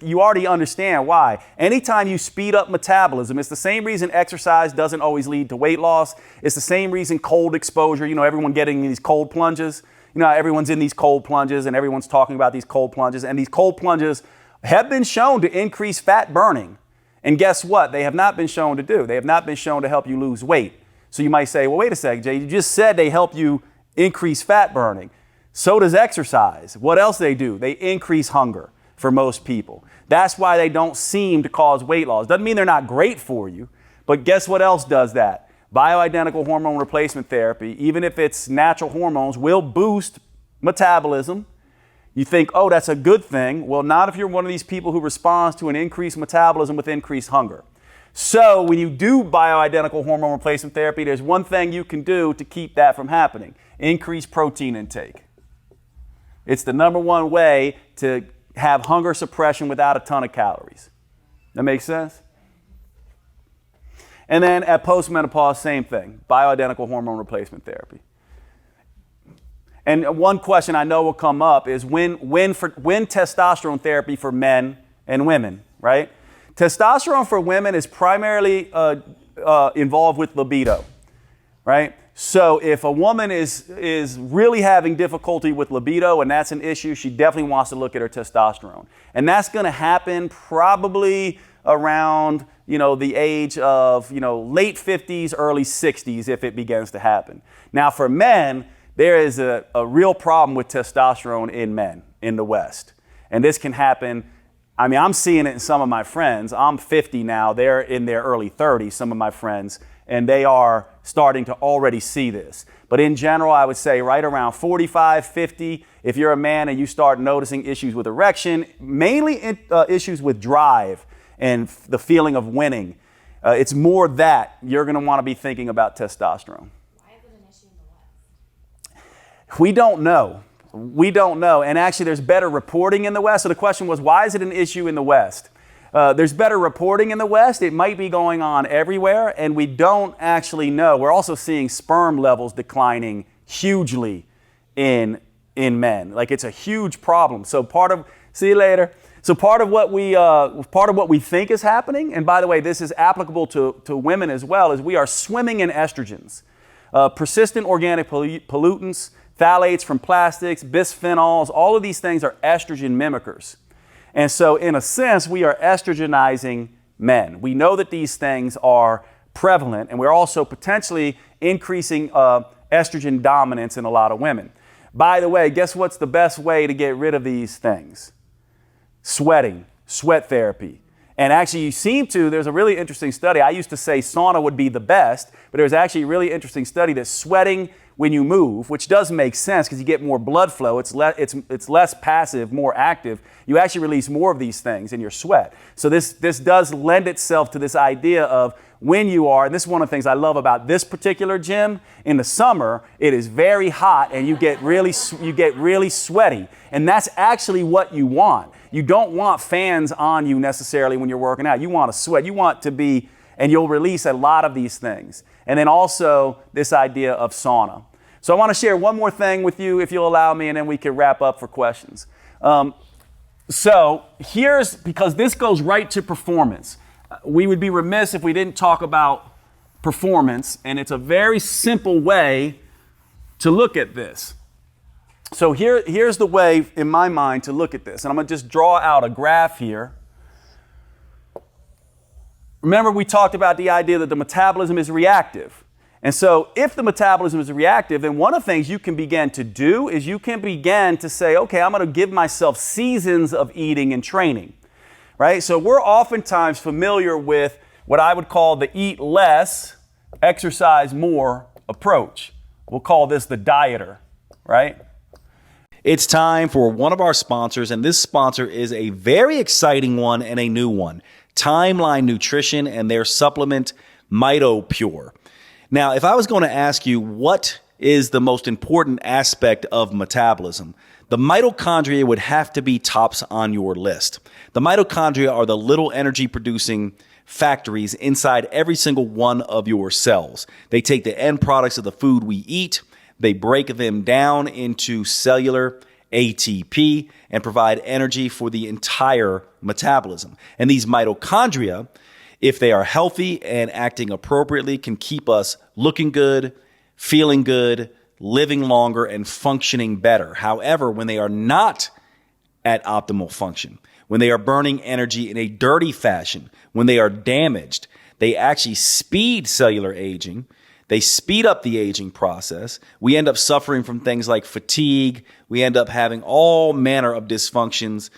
You already understand why. Anytime you speed up metabolism, it's the same reason exercise doesn't always lead to weight loss. It's the same reason cold exposure, everyone getting these cold plunges. Everyone's in these cold plunges and everyone's talking about these cold plunges. And these cold plunges have been shown to increase fat burning. And guess what? They have not been shown to do. They have not been shown to help you lose weight. So you might say, well, wait a second, Jay, you just said they help you increase fat burning. So does exercise. What else they do? They increase hunger for most people. That's why they don't seem to cause weight loss. Doesn't mean they're not great for you, but guess what else does that? Bioidentical hormone replacement therapy, even if it's natural hormones, will boost metabolism. You think, oh, that's a good thing. Well, not if you're one of these people who responds to an increased metabolism with increased hunger. So when you do bioidentical hormone replacement therapy, there's one thing you can do to keep that from happening. Increase protein intake. It's the number one way to have hunger suppression without a ton of calories. That makes sense? And then at postmenopause, same thing, bioidentical hormone replacement therapy. And one question I know will come up is when testosterone therapy for men and women, right? Testosterone for women is primarily involved with libido, right? So if a woman is really having difficulty with libido and that's an issue, she definitely wants to look at her testosterone. And that's going to happen probably around, the age of, late 50s, early 60s if it begins to happen. Now for men, there is a real problem with testosterone in men in the West. And this can happen. I'm seeing it in some of my friends. I'm 50 now. They're in their early 30s, some of my friends. And they are starting to already see this. But in general, I would say right around 45, 50, if you're a man and you start noticing issues with erection, mainly issues with drive and the feeling of winning. It's more that you're going to want to be thinking about testosterone. Why is it an issue in the West? We don't know. We don't know. And actually, there's better reporting in the West. So the question was, why is it an issue in the West? There's better reporting in the West. It might be going on everywhere, and we don't actually know. We're also seeing sperm levels declining hugely in men. Like, it's a huge problem. So see you later. So part of what we think is happening, and by the way, this is applicable to women as well, is we are swimming in estrogens. Persistent organic pollutants, phthalates from plastics, bisphenols, all of these things are estrogen mimickers. And so in a sense, we are estrogenizing men. We know that these things are prevalent, and we're also potentially increasing estrogen dominance in a lot of women. By the way, guess what's the best way to get rid of these things? Sweating, sweat therapy. And actually, there's a really interesting study. I used to say sauna would be the best, but there's actually a really interesting study that sweating when you move, which does make sense because you get more blood flow, it's less passive, more active. You actually release more of these things in your sweat. So this does lend itself to this idea of when you are, and this is one of the things I love about this particular gym, in the summer, it is very hot and you get really sweaty. And that's actually what you want. You don't want fans on you necessarily when you're working out. You want to sweat. You want to be, and you'll release a lot of these things. And then also this idea of sauna. So I want to share one more thing with you, if you'll allow me, and then we can wrap up for questions. So because this goes right to performance. We would be remiss if we didn't talk about performance, and it's a very simple way to look at this. So here's the way, in my mind, to look at this. And I'm going to just draw out a graph here. Remember, we talked about the idea that the metabolism is reactive. And so if the metabolism is reactive, then one of the things you can begin to do is you can begin to say, okay, I'm going to give myself seasons of eating and training, right? So we're oftentimes familiar with what I would call the eat less, exercise more approach. We'll call this the dieter, right? It's time for one of our sponsors, and this sponsor is a very exciting one and a new one, Timeline Nutrition and their supplement MitoPure. Now, if I was going to ask you what is the most important aspect of metabolism, the mitochondria would have to be tops on your list. The mitochondria are the little energy producing factories inside every single one of your cells. They take the end products of the food we eat, they break them down into cellular ATP and provide energy for the entire metabolism. And these mitochondria, if they are healthy and acting appropriately, can keep us looking good, feeling good, living longer, and functioning better. However, when they are not at optimal function, when they are burning energy in a dirty fashion, when they are damaged, they actually speed cellular aging. They speed up the aging process. We end up suffering from things like fatigue. We end up having all manner of dysfunctions,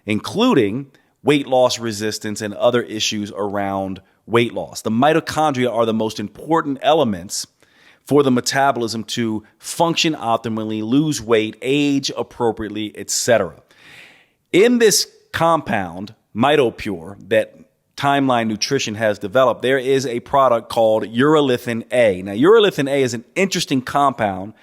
including weight loss resistance and other issues around weight loss. The mitochondria are the most important elements for the metabolism to function optimally, lose weight, age appropriately, etc. In this compound, MitoPure, that Timeline Nutrition has developed, there is a product called urolithin A. Now, urolithin A is an interesting compound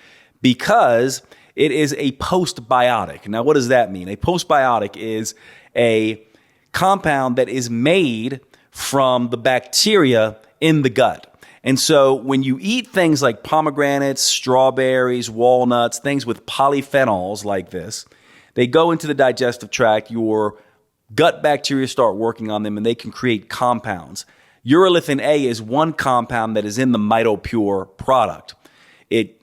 because it is a postbiotic. Now, what does that mean? A postbiotic is a compound that is made from the bacteria in the gut. And so when you eat things like pomegranates, strawberries, walnuts, things with polyphenols like this, they go into the digestive tract, your gut bacteria start working on them, and they can create compounds. Urolithin A is one compound that is in the MitoPure product. It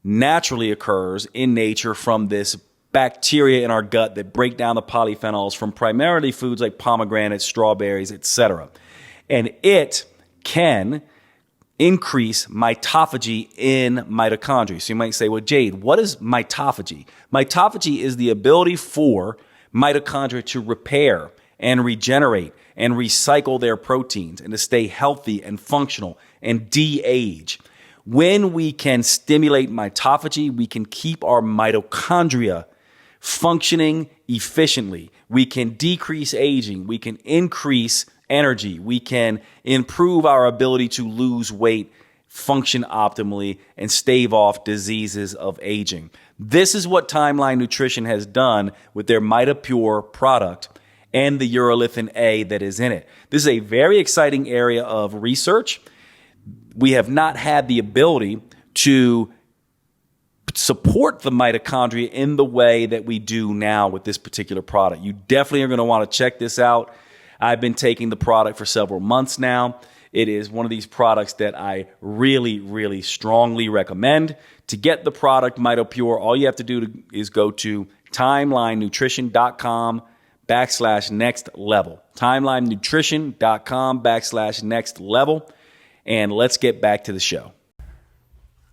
naturally occurs in nature from this bacteria in our gut that break down the polyphenols from primarily foods like pomegranates, strawberries, etc. And it can increase mitophagy in mitochondria. So you might say, well, Jade, what is mitophagy? Mitophagy is the ability for mitochondria to repair and regenerate and recycle their proteins and to stay healthy and functional and de-age. When we can stimulate mitophagy, we can keep our mitochondria functioning efficiently. we can decrease aging, we can increase energy, we can improve our ability to lose weight, function optimally, and stave off diseases of aging. This is what Timeline Nutrition has done with their MitoPure product and the urolithin A that is in it. This is a very exciting area of research. We have not had the ability to support the mitochondria in the way that we do now with this particular product. You definitely are going to want to check this out. I've been taking the product for several months now. It is one of these products that I really, really strongly recommend. To get the product MitoPure, all you have to do is go to timelinenutrition.com/next level. timelinenutrition.com/next level. And let's get back to the show.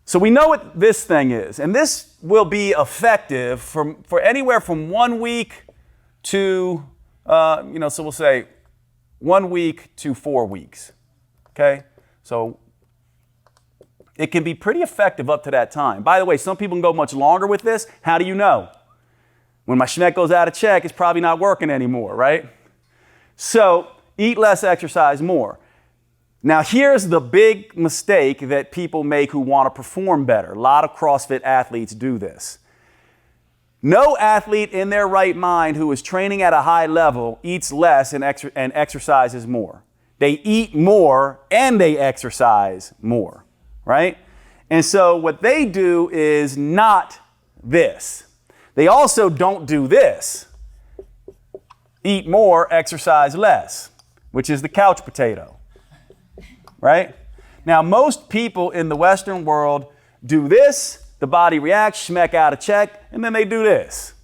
So we know what this thing is, and this will be effective for anywhere from 1 week to, so we'll say 1 week to 4 weeks. Okay, so it can be pretty effective up to that time. By the way, some people can go much longer with this. How do you know? When my Schmeck goes out of check, it's probably not working anymore, right? So eat less, exercise more. Now here's the big mistake that people make who want to perform better. A lot of CrossFit athletes do this. No athlete in their right mind who is training at a high level eats less and exercises more. They eat more and they exercise more, right? And so what they do is not this. They also don't do this. Eat more, exercise less, which is the couch potato, right? Now, most people in the Western world do this, the body reacts, Schmeck out of check, and then they do this.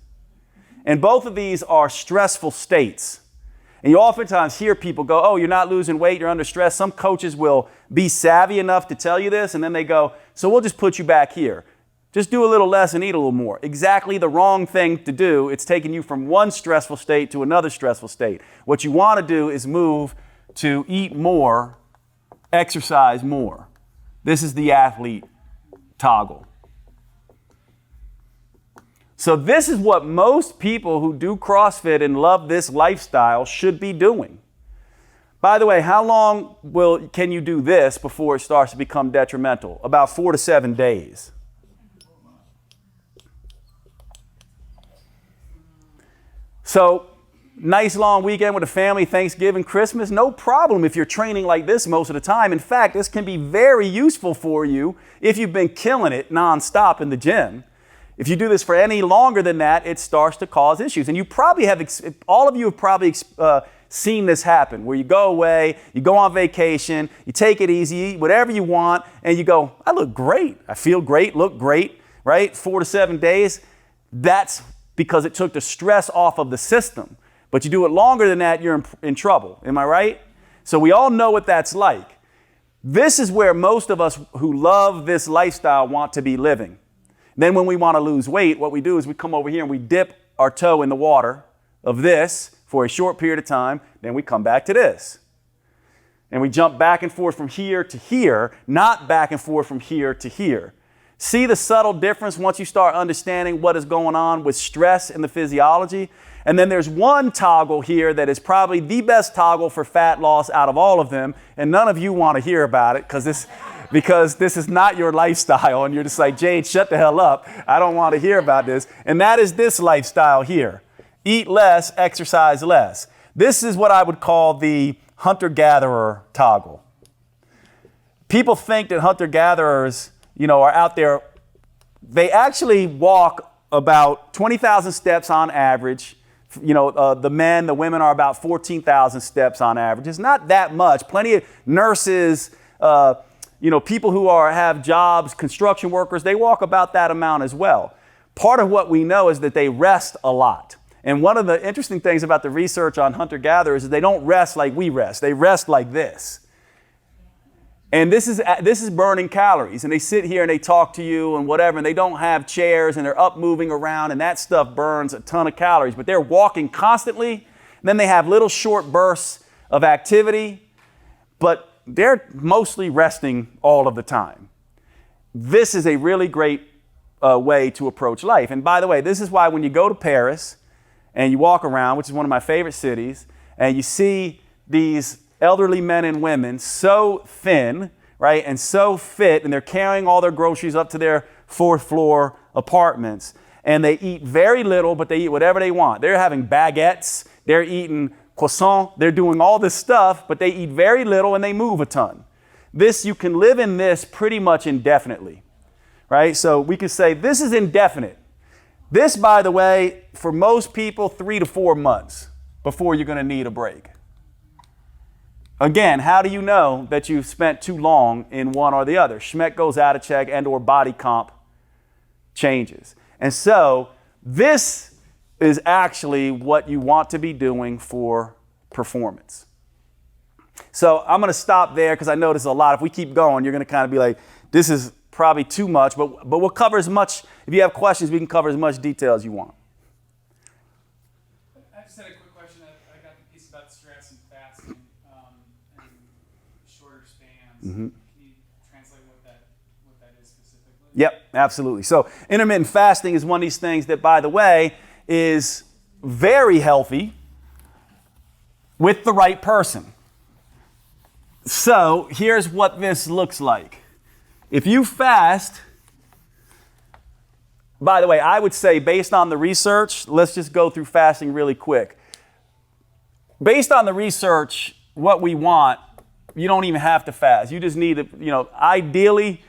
And both of these are stressful states. And you oftentimes hear people go, oh, you're not losing weight, you're under stress. Some coaches will be savvy enough to tell you this, and then they go, so we'll just put you back here. Just do a little less and eat a little more. Exactly the wrong thing to do. It's taking you from one stressful state to another stressful state. What you want to do is move to eat more, exercise more. This is the athlete toggle. So this is what most people who do CrossFit and love this lifestyle should be doing. By the way, how long can you do this before it starts to become detrimental? About 4 to 7 days. So nice long weekend with the family, Thanksgiving, Christmas, no problem if you're training like this most of the time. In fact, this can be very useful for you if you've been killing it nonstop in the gym. If you do this for any longer than that, it starts to cause issues. And you probably have, all of you have probably seen this happen, where you go away, you go on vacation, you take it easy, eat whatever you want, and you go, I look great, I feel great, look great, right? 4 to 7 days. That's because it took the stress off of the system. But you do it longer than that, you're in trouble. Am I right? So we all know what that's like. This is where most of us who love this lifestyle want to be living. Then when we want to lose weight, what we do is we come over here and we dip our toe in the water of this for a short period of time. Then we come back to this. And we jump back and forth from here to here, not back and forth from here to here. See the subtle difference once you start understanding what is going on with stress in the physiology? And then there's one toggle here that is probably the best toggle for fat loss out of all of them. And none of you want to hear about it because this is not your lifestyle. And you're just like, Jade, shut the hell up. I don't want to hear about this. And that is this lifestyle here. Eat less, exercise less. This is what I would call the hunter-gatherer toggle. People think that hunter-gatherers, are out there. They actually walk about 20,000 steps on average. The men, the women are about 14,000 steps on average. It's not that much. Plenty of nurses, people who have jobs, construction workers, they walk about that amount as well. Part of what we know is that they rest a lot. And one of the interesting things about the research on hunter-gatherers is they don't rest like we rest. They rest like this. And this is burning calories. And they sit here and they talk to you and whatever, and they don't have chairs and they're up moving around, and that stuff burns a ton of calories. But they're walking constantly. And then they have little short bursts of activity, but they're mostly resting all of the time. This is a really great way to approach life. And by the way, this is why when you go to Paris and you walk around, which is one of my favorite cities, and you see these elderly men and women so thin, right, and so fit, and they're carrying all their groceries up to their fourth floor apartments, and they eat very little, but they eat whatever they want. They're having baguettes, they're eating croissant, they're doing all this stuff, but they eat very little and they move a ton. You can live in this pretty much indefinitely, right? So we can say this is indefinite. This, by the way, for most people, 3 to 4 months before you're going to need a break. Again, how do you know that you've spent too long in one or the other? Schmeck goes out of check and or body comp changes. And so this is actually what you want to be doing for performance. So I'm going to stop there because I know there's a lot. If we keep going, you're going to kind of be like, this is probably too much, but we'll cover as much. If you have questions, we can cover as much detail as you want. I just had a quick question. I got the piece about stress and fasting and shorter spans. Mm-hmm. Can you translate what that is specifically? Yep, absolutely. So intermittent fasting is one of these things that, by the way, is very healthy with the right person. So here's what this looks like. If you fast, by the way, I would say based on the research, let's just go through fasting really quick. Based on the research, what we want, you don't even have to fast. You just need to, ideally,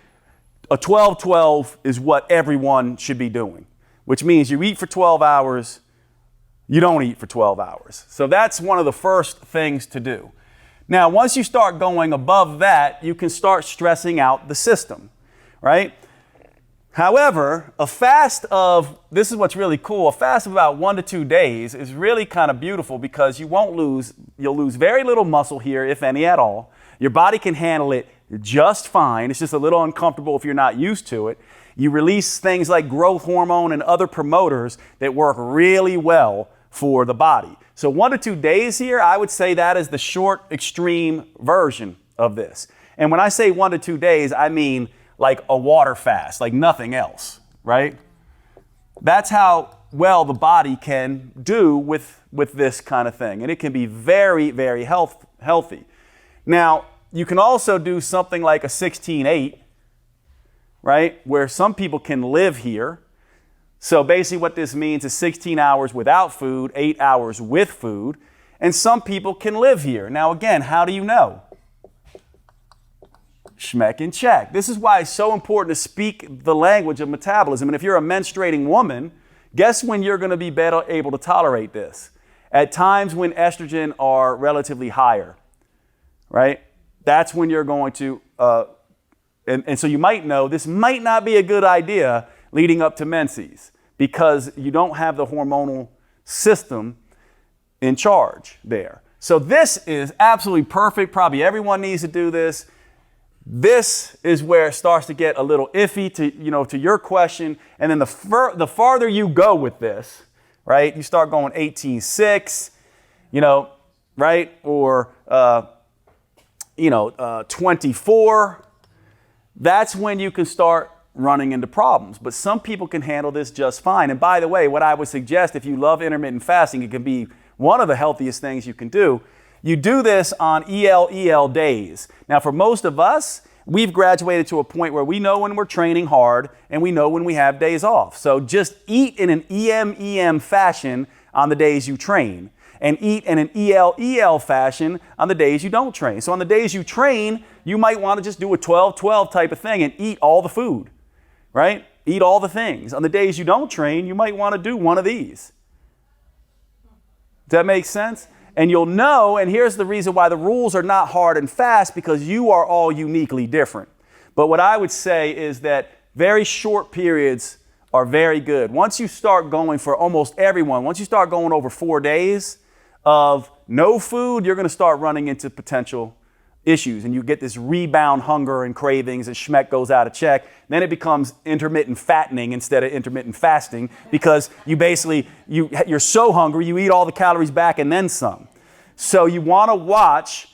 a 12-12 is what everyone should be doing, which means you eat for 12 hours, you don't eat for 12 hours. So that's one of the first things to do. Now, once you start going above that, you can start stressing out the system, right? However, this is what's really cool, a fast of about 1 to 2 days is really kind of beautiful because you'll lose very little muscle here, if any at all. Your body can handle it just fine. It's just a little uncomfortable if you're not used to it. You release things like growth hormone and other promoters that work really well for the body. So 1 to 2 days here, I would say that is the short, extreme version of this. And when I say 1 to 2 days, I mean like a water fast, like nothing else, right? That's how well the body can do with this kind of thing. And it can be very, very healthy. Now, you can also do something like a 16-8, right? Where some people can live here. So basically what this means is 16 hours without food, 8 hours with food, and some people can live here. Now again, how do you know? Schmeck and check. This is why it's so important to speak the language of metabolism. And if you're a menstruating woman, guess when you're going to be better able to tolerate this? At times when estrogen are relatively higher, right? That's when you're going to, and so you might know this might not be a good idea leading up to menses because you don't have the hormonal system in charge there. So this is absolutely perfect. Probably everyone needs to do this. This is where it starts to get a little iffy to your question. And then the farther you go with this, right, you start going 18-6, right, or 24. That's when you can start running into problems. But some people can handle this just fine. And by the way, what I would suggest, if you love intermittent fasting, it can be one of the healthiest things you can do. You do this on EL days. Now, for most of us, we've graduated to a point where we know when we're training hard and we know when we have days off. So just eat in an EM fashion on the days you train and eat in an EL fashion on the days you don't train. So on the days you train, you might want to just do a 12-12 type of thing and eat all the food, right? Eat all the things. On the days you don't train, you might want to do one of these. Does that make sense? And you'll know, and here's the reason why the rules are not hard and fast, because you are all uniquely different. But what I would say is that very short periods are very good. Once you start going for almost everyone, once you start going over 4 days of no food, you're going to start running into potential issues. And you get this rebound hunger and cravings, and Schmeck goes out of check. Then it becomes intermittent fattening instead of intermittent fasting, because you're so hungry, you eat all the calories back and then some. So you want to watch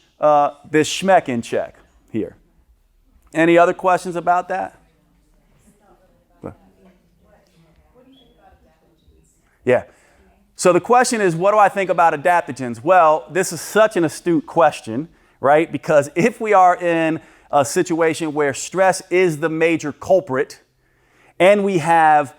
this Schmeck in check here. Any other questions about that? Yeah. So the question is, what do I think about adaptogens? Well, this is such an astute question, right? Because if we are in a situation where stress is the major culprit, and we have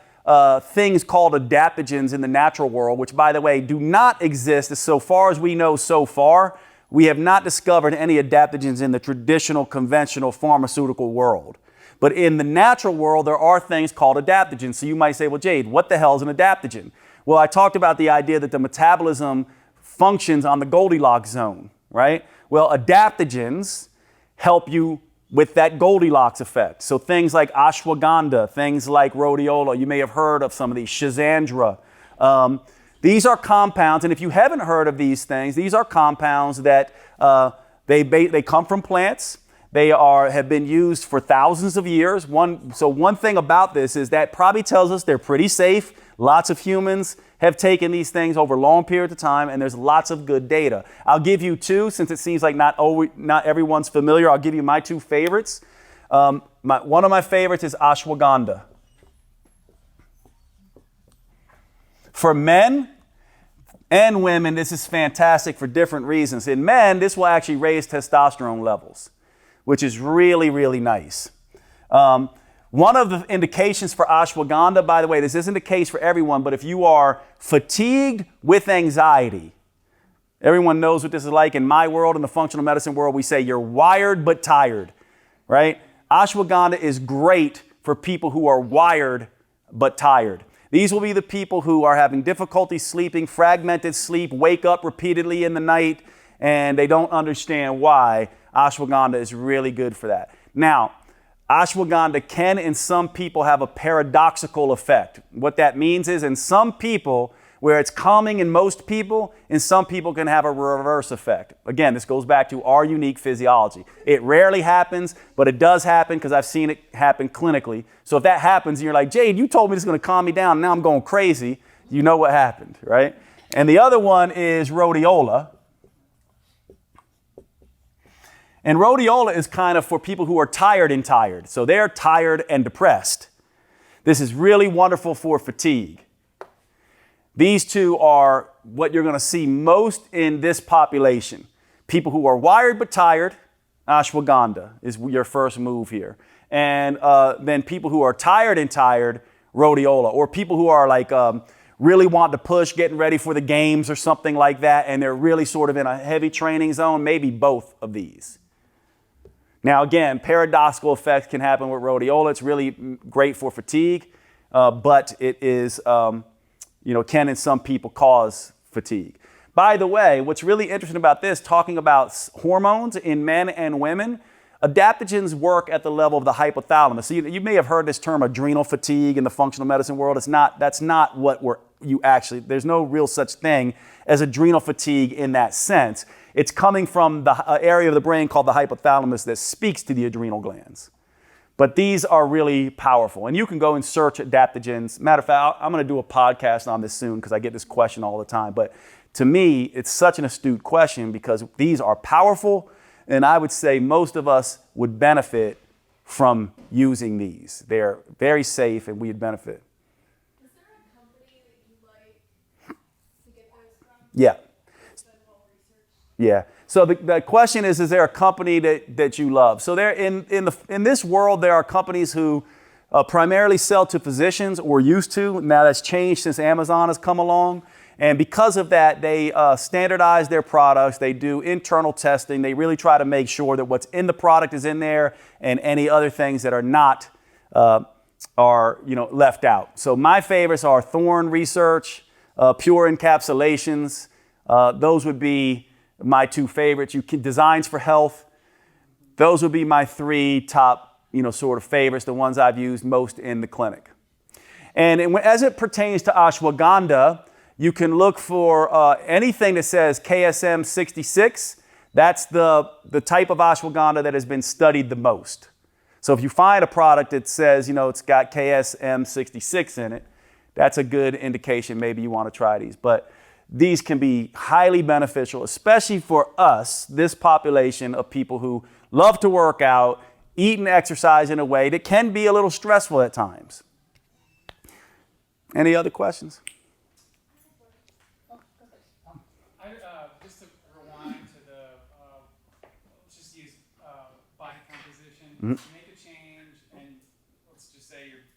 things called adaptogens in the natural world, which, by the way, do not exist, as so far as we know so far, we have not discovered any adaptogens in the traditional, conventional pharmaceutical world. But in the natural world, there are things called adaptogens. So you might say, well, Jade, what the hell is an adaptogen? Well, I talked about the idea that the metabolism functions on the Goldilocks zone, right? Well, adaptogens help you with that Goldilocks effect. So things like ashwagandha, things like rhodiola, you may have heard of some of these, schizandra. These are compounds, and if you haven't heard of these things, these are compounds that they come from plants. They have been used for thousands of years. So one thing about this is that probably tells us they're pretty safe. Lots of humans have taken these things over long periods of time, and there's lots of good data. I'll give you two, since it seems like not everyone's familiar. I'll give you my two favorites. One of my favorites is ashwagandha. For men and women, this is fantastic for different reasons. In men, this will actually raise testosterone levels, which is really, really nice. One of the indications for ashwagandha, by the way, this isn't the case for everyone, but if you are fatigued with anxiety, everyone knows what this is like. In my world, in the functional medicine world, we say you're wired but tired, right? Ashwagandha is great for people who are wired but tired. These will be the people who are having difficulty sleeping, fragmented sleep, wake up repeatedly in the night, and they don't understand why. Ashwagandha is really good for that. Now, ashwagandha can, in some people, have a paradoxical effect. What that means is, in some people, where it's calming in most people, in some people can have a reverse effect. Again, this goes back to our unique physiology. It rarely happens, but it does happen because I've seen it happen clinically. So if that happens and you're like, Jade, you told me this is going to calm me down, and now I'm going crazy, you know what happened, right? And the other one is rhodiola. And rhodiola is kind of for people who are tired. So they're tired and depressed. This is really wonderful for fatigue. These two are what you're going to see most in this population. People who are wired but tired, ashwagandha is your first move here. And then people who are tired, rhodiola. Or people who are like really want to push, getting ready for the games or something like that, and they're really sort of in a heavy training zone, maybe both of these. Now, again, paradoxical effects can happen with rhodiola. It's really great for fatigue, but it is, can in some people cause fatigue. By the way, what's really interesting about this, talking about hormones in men and women, adaptogens work at the level of the hypothalamus. So you may have heard this term adrenal fatigue in the functional medicine world. That's not what there's no real such thing as adrenal fatigue in that sense. It's coming from the area of the brain called the hypothalamus that speaks to the adrenal glands. But these are really powerful. And you can go and search adaptogens. Matter of fact, I'm going to do a podcast on this soon because I get this question all the time. But to me, it's such an astute question because these are powerful. And I would say most of us would benefit from using these. They're very safe and we'd benefit. Is there a company that you like to get those from? Yeah. The whole research? Yeah. So the question is there a company that you love? So there in this world, there are companies who primarily sell to physicians or used to. Now that's changed since Amazon has come along. And because of that, they standardize their products. They do internal testing. They really try to make sure that what's in the product is in there and any other things that are not are left out. So my favorites are Thorne Research, Pure Encapsulations. Those would be my two favorites. Designs for Health. Those would be my three top, sort of favorites, the ones I've used most in the clinic. And as it pertains to ashwagandha, you can look for anything that says KSM 66. That's the type of ashwagandha that has been studied the most. So if you find a product that says, it's got KSM 66 in it, that's a good indication maybe you want to try these. But these can be highly beneficial, especially for us, this population of people who love to work out, eat and exercise in a way that can be a little stressful at times. Any other questions? You make a change, and let's just say your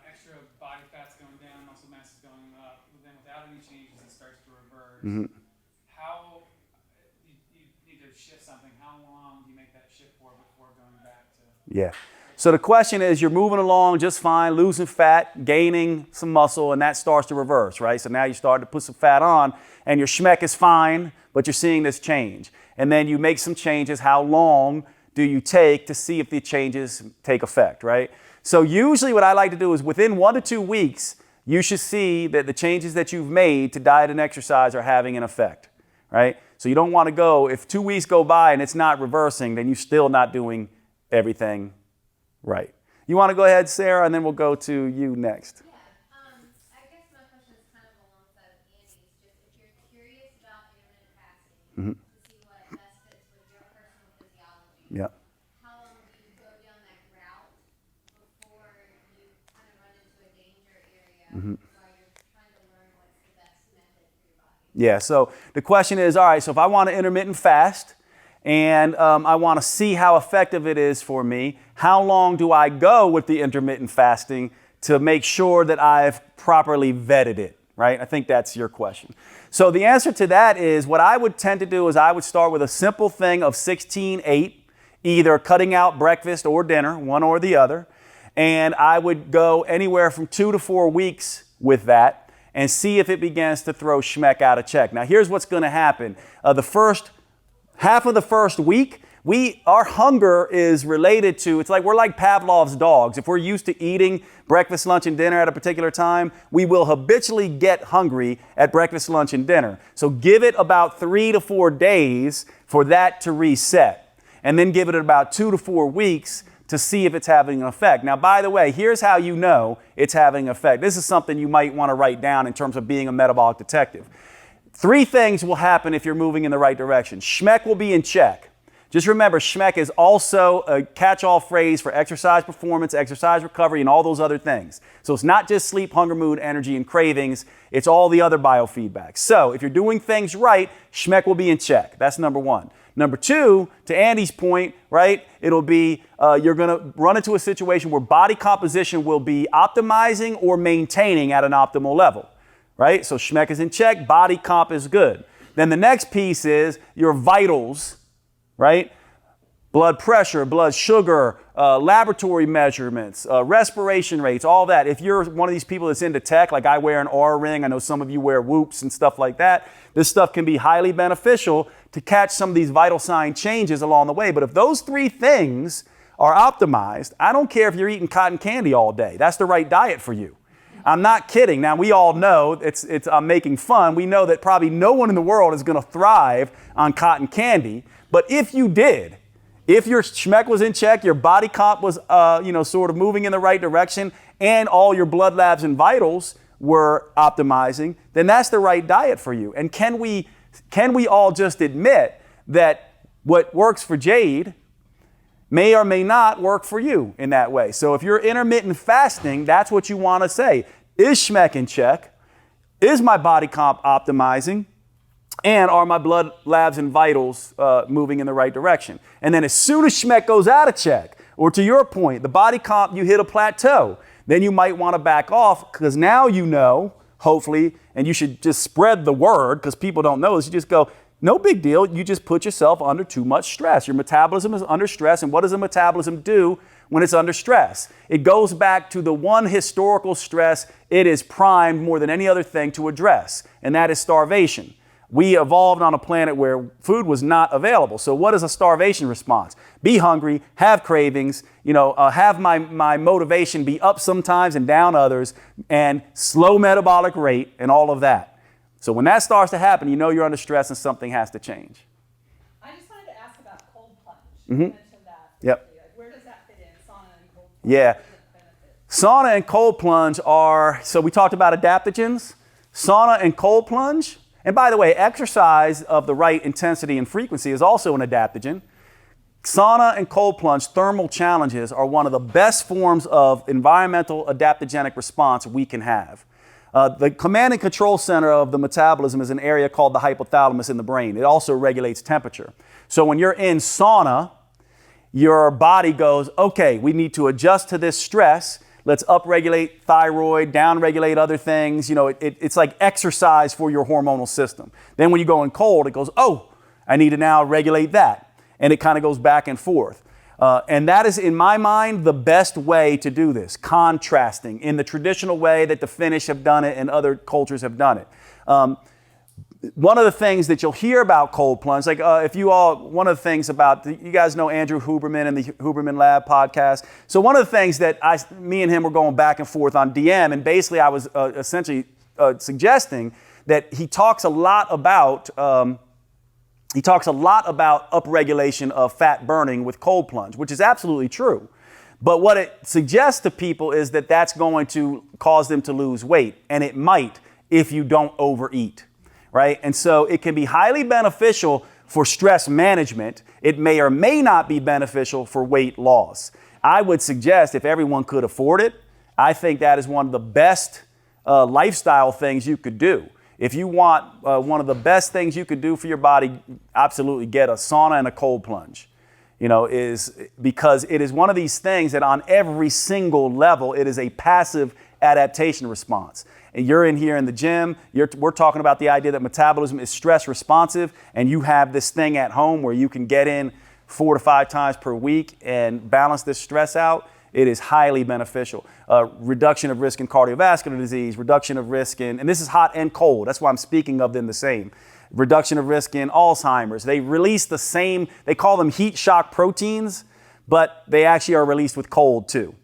extra body fat's going down, muscle mass is going up. But then without any changes, it starts to reverse. How you need to shift something? How long do you make that shift for before going back to? Yeah. So the question is, you're moving along just fine, losing fat, gaining some muscle, and that starts to reverse, right? So now you start to put some fat on, and your schmeck is fine, but you're seeing this change. And then you make some changes. How long do you take to see if the changes take effect, right? So usually what I like to do is within 1 to 2 weeks, you should see that the changes that you've made to diet and exercise are having an effect, right? So you don't want to go, if 2 weeks go by and it's not reversing, then you're still not doing everything right. You want to go ahead, Sarah, and then we'll go to you next. Yeah, I guess my question is kind of alongside of Andy's, just if you're curious about intermittent fasting, to see what best fits with your personal physiology. Yeah. How long do you go down that route before you kind of run into a danger area while you're trying to learn what's the best method for your body? Yeah, so the question is, all right, so if I want to intermittent fast and I want to see how effective it is for me, how long do I go with the intermittent fasting to make sure that I've properly vetted it, right? I think that's your question. So the answer to that is what I would tend to do is I would start with a simple thing of 16-8, either cutting out breakfast or dinner, one or the other, and I would go anywhere from 2 to 4 weeks with that and see if it begins to throw schmeck out of check. Now, here's what's going to happen. The first half of the first week, our hunger is related to, it's like we're like Pavlov's dogs. If we're used to eating breakfast, lunch, and dinner at a particular time, we will habitually get hungry at breakfast, lunch, and dinner. So give it about 3 to 4 days for that to reset. And then give it about 2 to 4 weeks to see if it's having an effect. Now, by the way, here's how you know it's having an effect. This is something you might want to write down in terms of being a metabolic detective. 3 things will happen if you're moving in the right direction. Schmeck will be in check. Just remember, schmeck is also a catch-all phrase for exercise performance, exercise recovery, and all those other things. So it's not just sleep, hunger, mood, energy, and cravings. It's all the other biofeedback. So if you're doing things right, schmeck will be in check. That's number 1. Number 2, to Andy's point, right, it'll be you're going to run into a situation where body composition will be optimizing or maintaining at an optimal level, right? So schmeck is in check, body comp is good. Then the next piece is your vitals, right? Blood pressure, blood sugar, laboratory measurements, respiration rates, all that. If you're one of these people that's into tech, like I wear an Oura ring, I know some of you wear Whoops and stuff like that, this stuff can be highly beneficial to catch some of these vital sign changes along the way. But if those 3 things are optimized, I don't care if you're eating cotton candy all day. That's the right diet for you. I'm not kidding. Now, we all know, I'm making fun. We know that probably no one in the world is going to thrive on cotton candy. But if you did, if your schmeck was in check, your body comp was, sort of moving in the right direction, and all your blood labs and vitals were optimizing, then that's the right diet for you. And can we all just admit that what works for Jade may or may not work for you in that way? So if you're intermittent fasting, that's what you want to say. Is schmeck in check? Is my body comp optimizing? And are my blood labs and vitals moving in the right direction? And then as soon as schmeck goes out of check, or to your point, the body comp, you hit a plateau, then you might want to back off, because now you know, hopefully, and you should just spread the word, because people don't know this. You just go, no big deal. You just put yourself under too much stress. Your metabolism is under stress. And what does a metabolism do when it's under stress? It goes back to the one historical stress it is primed more than any other thing to address, and that is starvation. We evolved on a planet where food was not available. So what is a starvation response? Be hungry, have cravings, have my motivation be up sometimes and down others, and slow metabolic rate and all of that. So when that starts to happen, you know you're under stress and something has to change. I just wanted to ask about cold plunge. You mentioned that. Yep. Where does that fit in, sauna and cold plunge? Yeah. What are the benefits? Sauna and cold plunge so we talked about adaptogens. Sauna and cold plunge. And by the way, exercise of the right intensity and frequency is also an adaptogen. Sauna and cold plunge thermal challenges are one of the best forms of environmental adaptogenic response we can have. The command and control center of the metabolism is an area called the hypothalamus in the brain. It also regulates temperature. So when you're in sauna, your body goes, okay, we need to adjust to this stress. Let's upregulate thyroid, downregulate other things. You know, it's like exercise for your hormonal system. Then when you go in cold, it goes, oh, I need to now regulate that. And it kind of goes back and forth. And that is, in my mind, the best way to do this, contrasting in the traditional way that the Finnish have done it and other cultures have done it. One of the things that you'll hear about cold plunge, like one of the things about, you guys know Andrew Huberman and the Huberman Lab podcast. So one of the things that me and him were going back and forth on DM, and basically I was essentially suggesting that he talks a lot about upregulation of fat burning with cold plunge, which is absolutely true. But what it suggests to people is that that's going to cause them to lose weight, and it might if you don't overeat. Right? And so it can be highly beneficial for stress management. It may or may not be beneficial for weight loss. I would suggest if everyone could afford it, I think that is one of the best lifestyle things you could do. If you want one of the best things you could do for your body, absolutely get a sauna and a cold plunge. You know, is because it is one of these things that on every single level, it is a passive adaptation response. And you're in here in the gym, we're talking about the idea that metabolism is stress responsive, and you have this thing at home where you can get in 4 to 5 times per week and balance this stress out. It is highly beneficial. Reduction of risk in cardiovascular disease, reduction of risk in, and this is hot and cold, that's why I'm speaking of them the same. Reduction of risk in Alzheimer's. They release the same, they call them heat shock proteins, but they actually are released with cold too.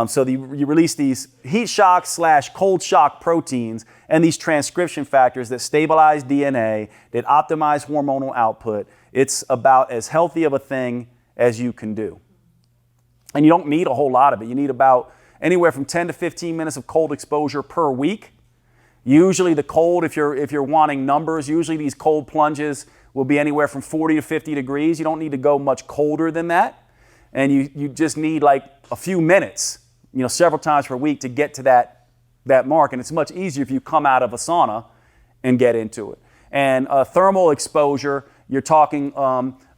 So you release these heat shock / cold shock proteins and these transcription factors that stabilize DNA, that optimize hormonal output. It's about as healthy of a thing as you can do. And you don't need a whole lot of it. You need about anywhere from 10 to 15 minutes of cold exposure per week. Usually the cold, if you're wanting numbers, usually these cold plunges will be anywhere from 40 to 50 degrees. You don't need to go much colder than that. And you just need like a few minutes, several times per week to get to that mark. And it's much easier if you come out of a sauna and get into it. And thermal exposure, you're talking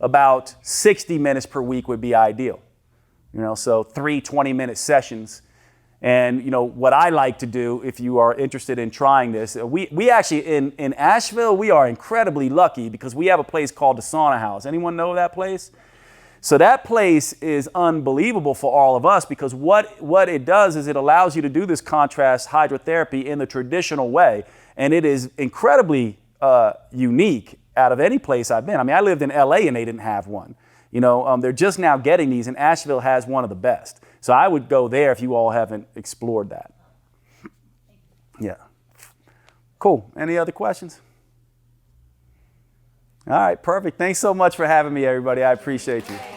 about 60 minutes per week would be ideal. So 3 20-minute sessions. And what I like to do, if you are interested in trying this, we actually in Asheville, we are incredibly lucky because we have a place called the Sauna House. Anyone know that place? So that place is unbelievable for all of us because what it does is it allows you to do this contrast hydrotherapy in the traditional way. And it is incredibly unique out of any place I've been. I mean, I lived in LA and they didn't have one. They're just now getting these, and Asheville has one of the best. So I would go there if you all haven't explored that. Yeah. Cool. Any other questions? All right, perfect. Thanks so much for having me, everybody. I appreciate you.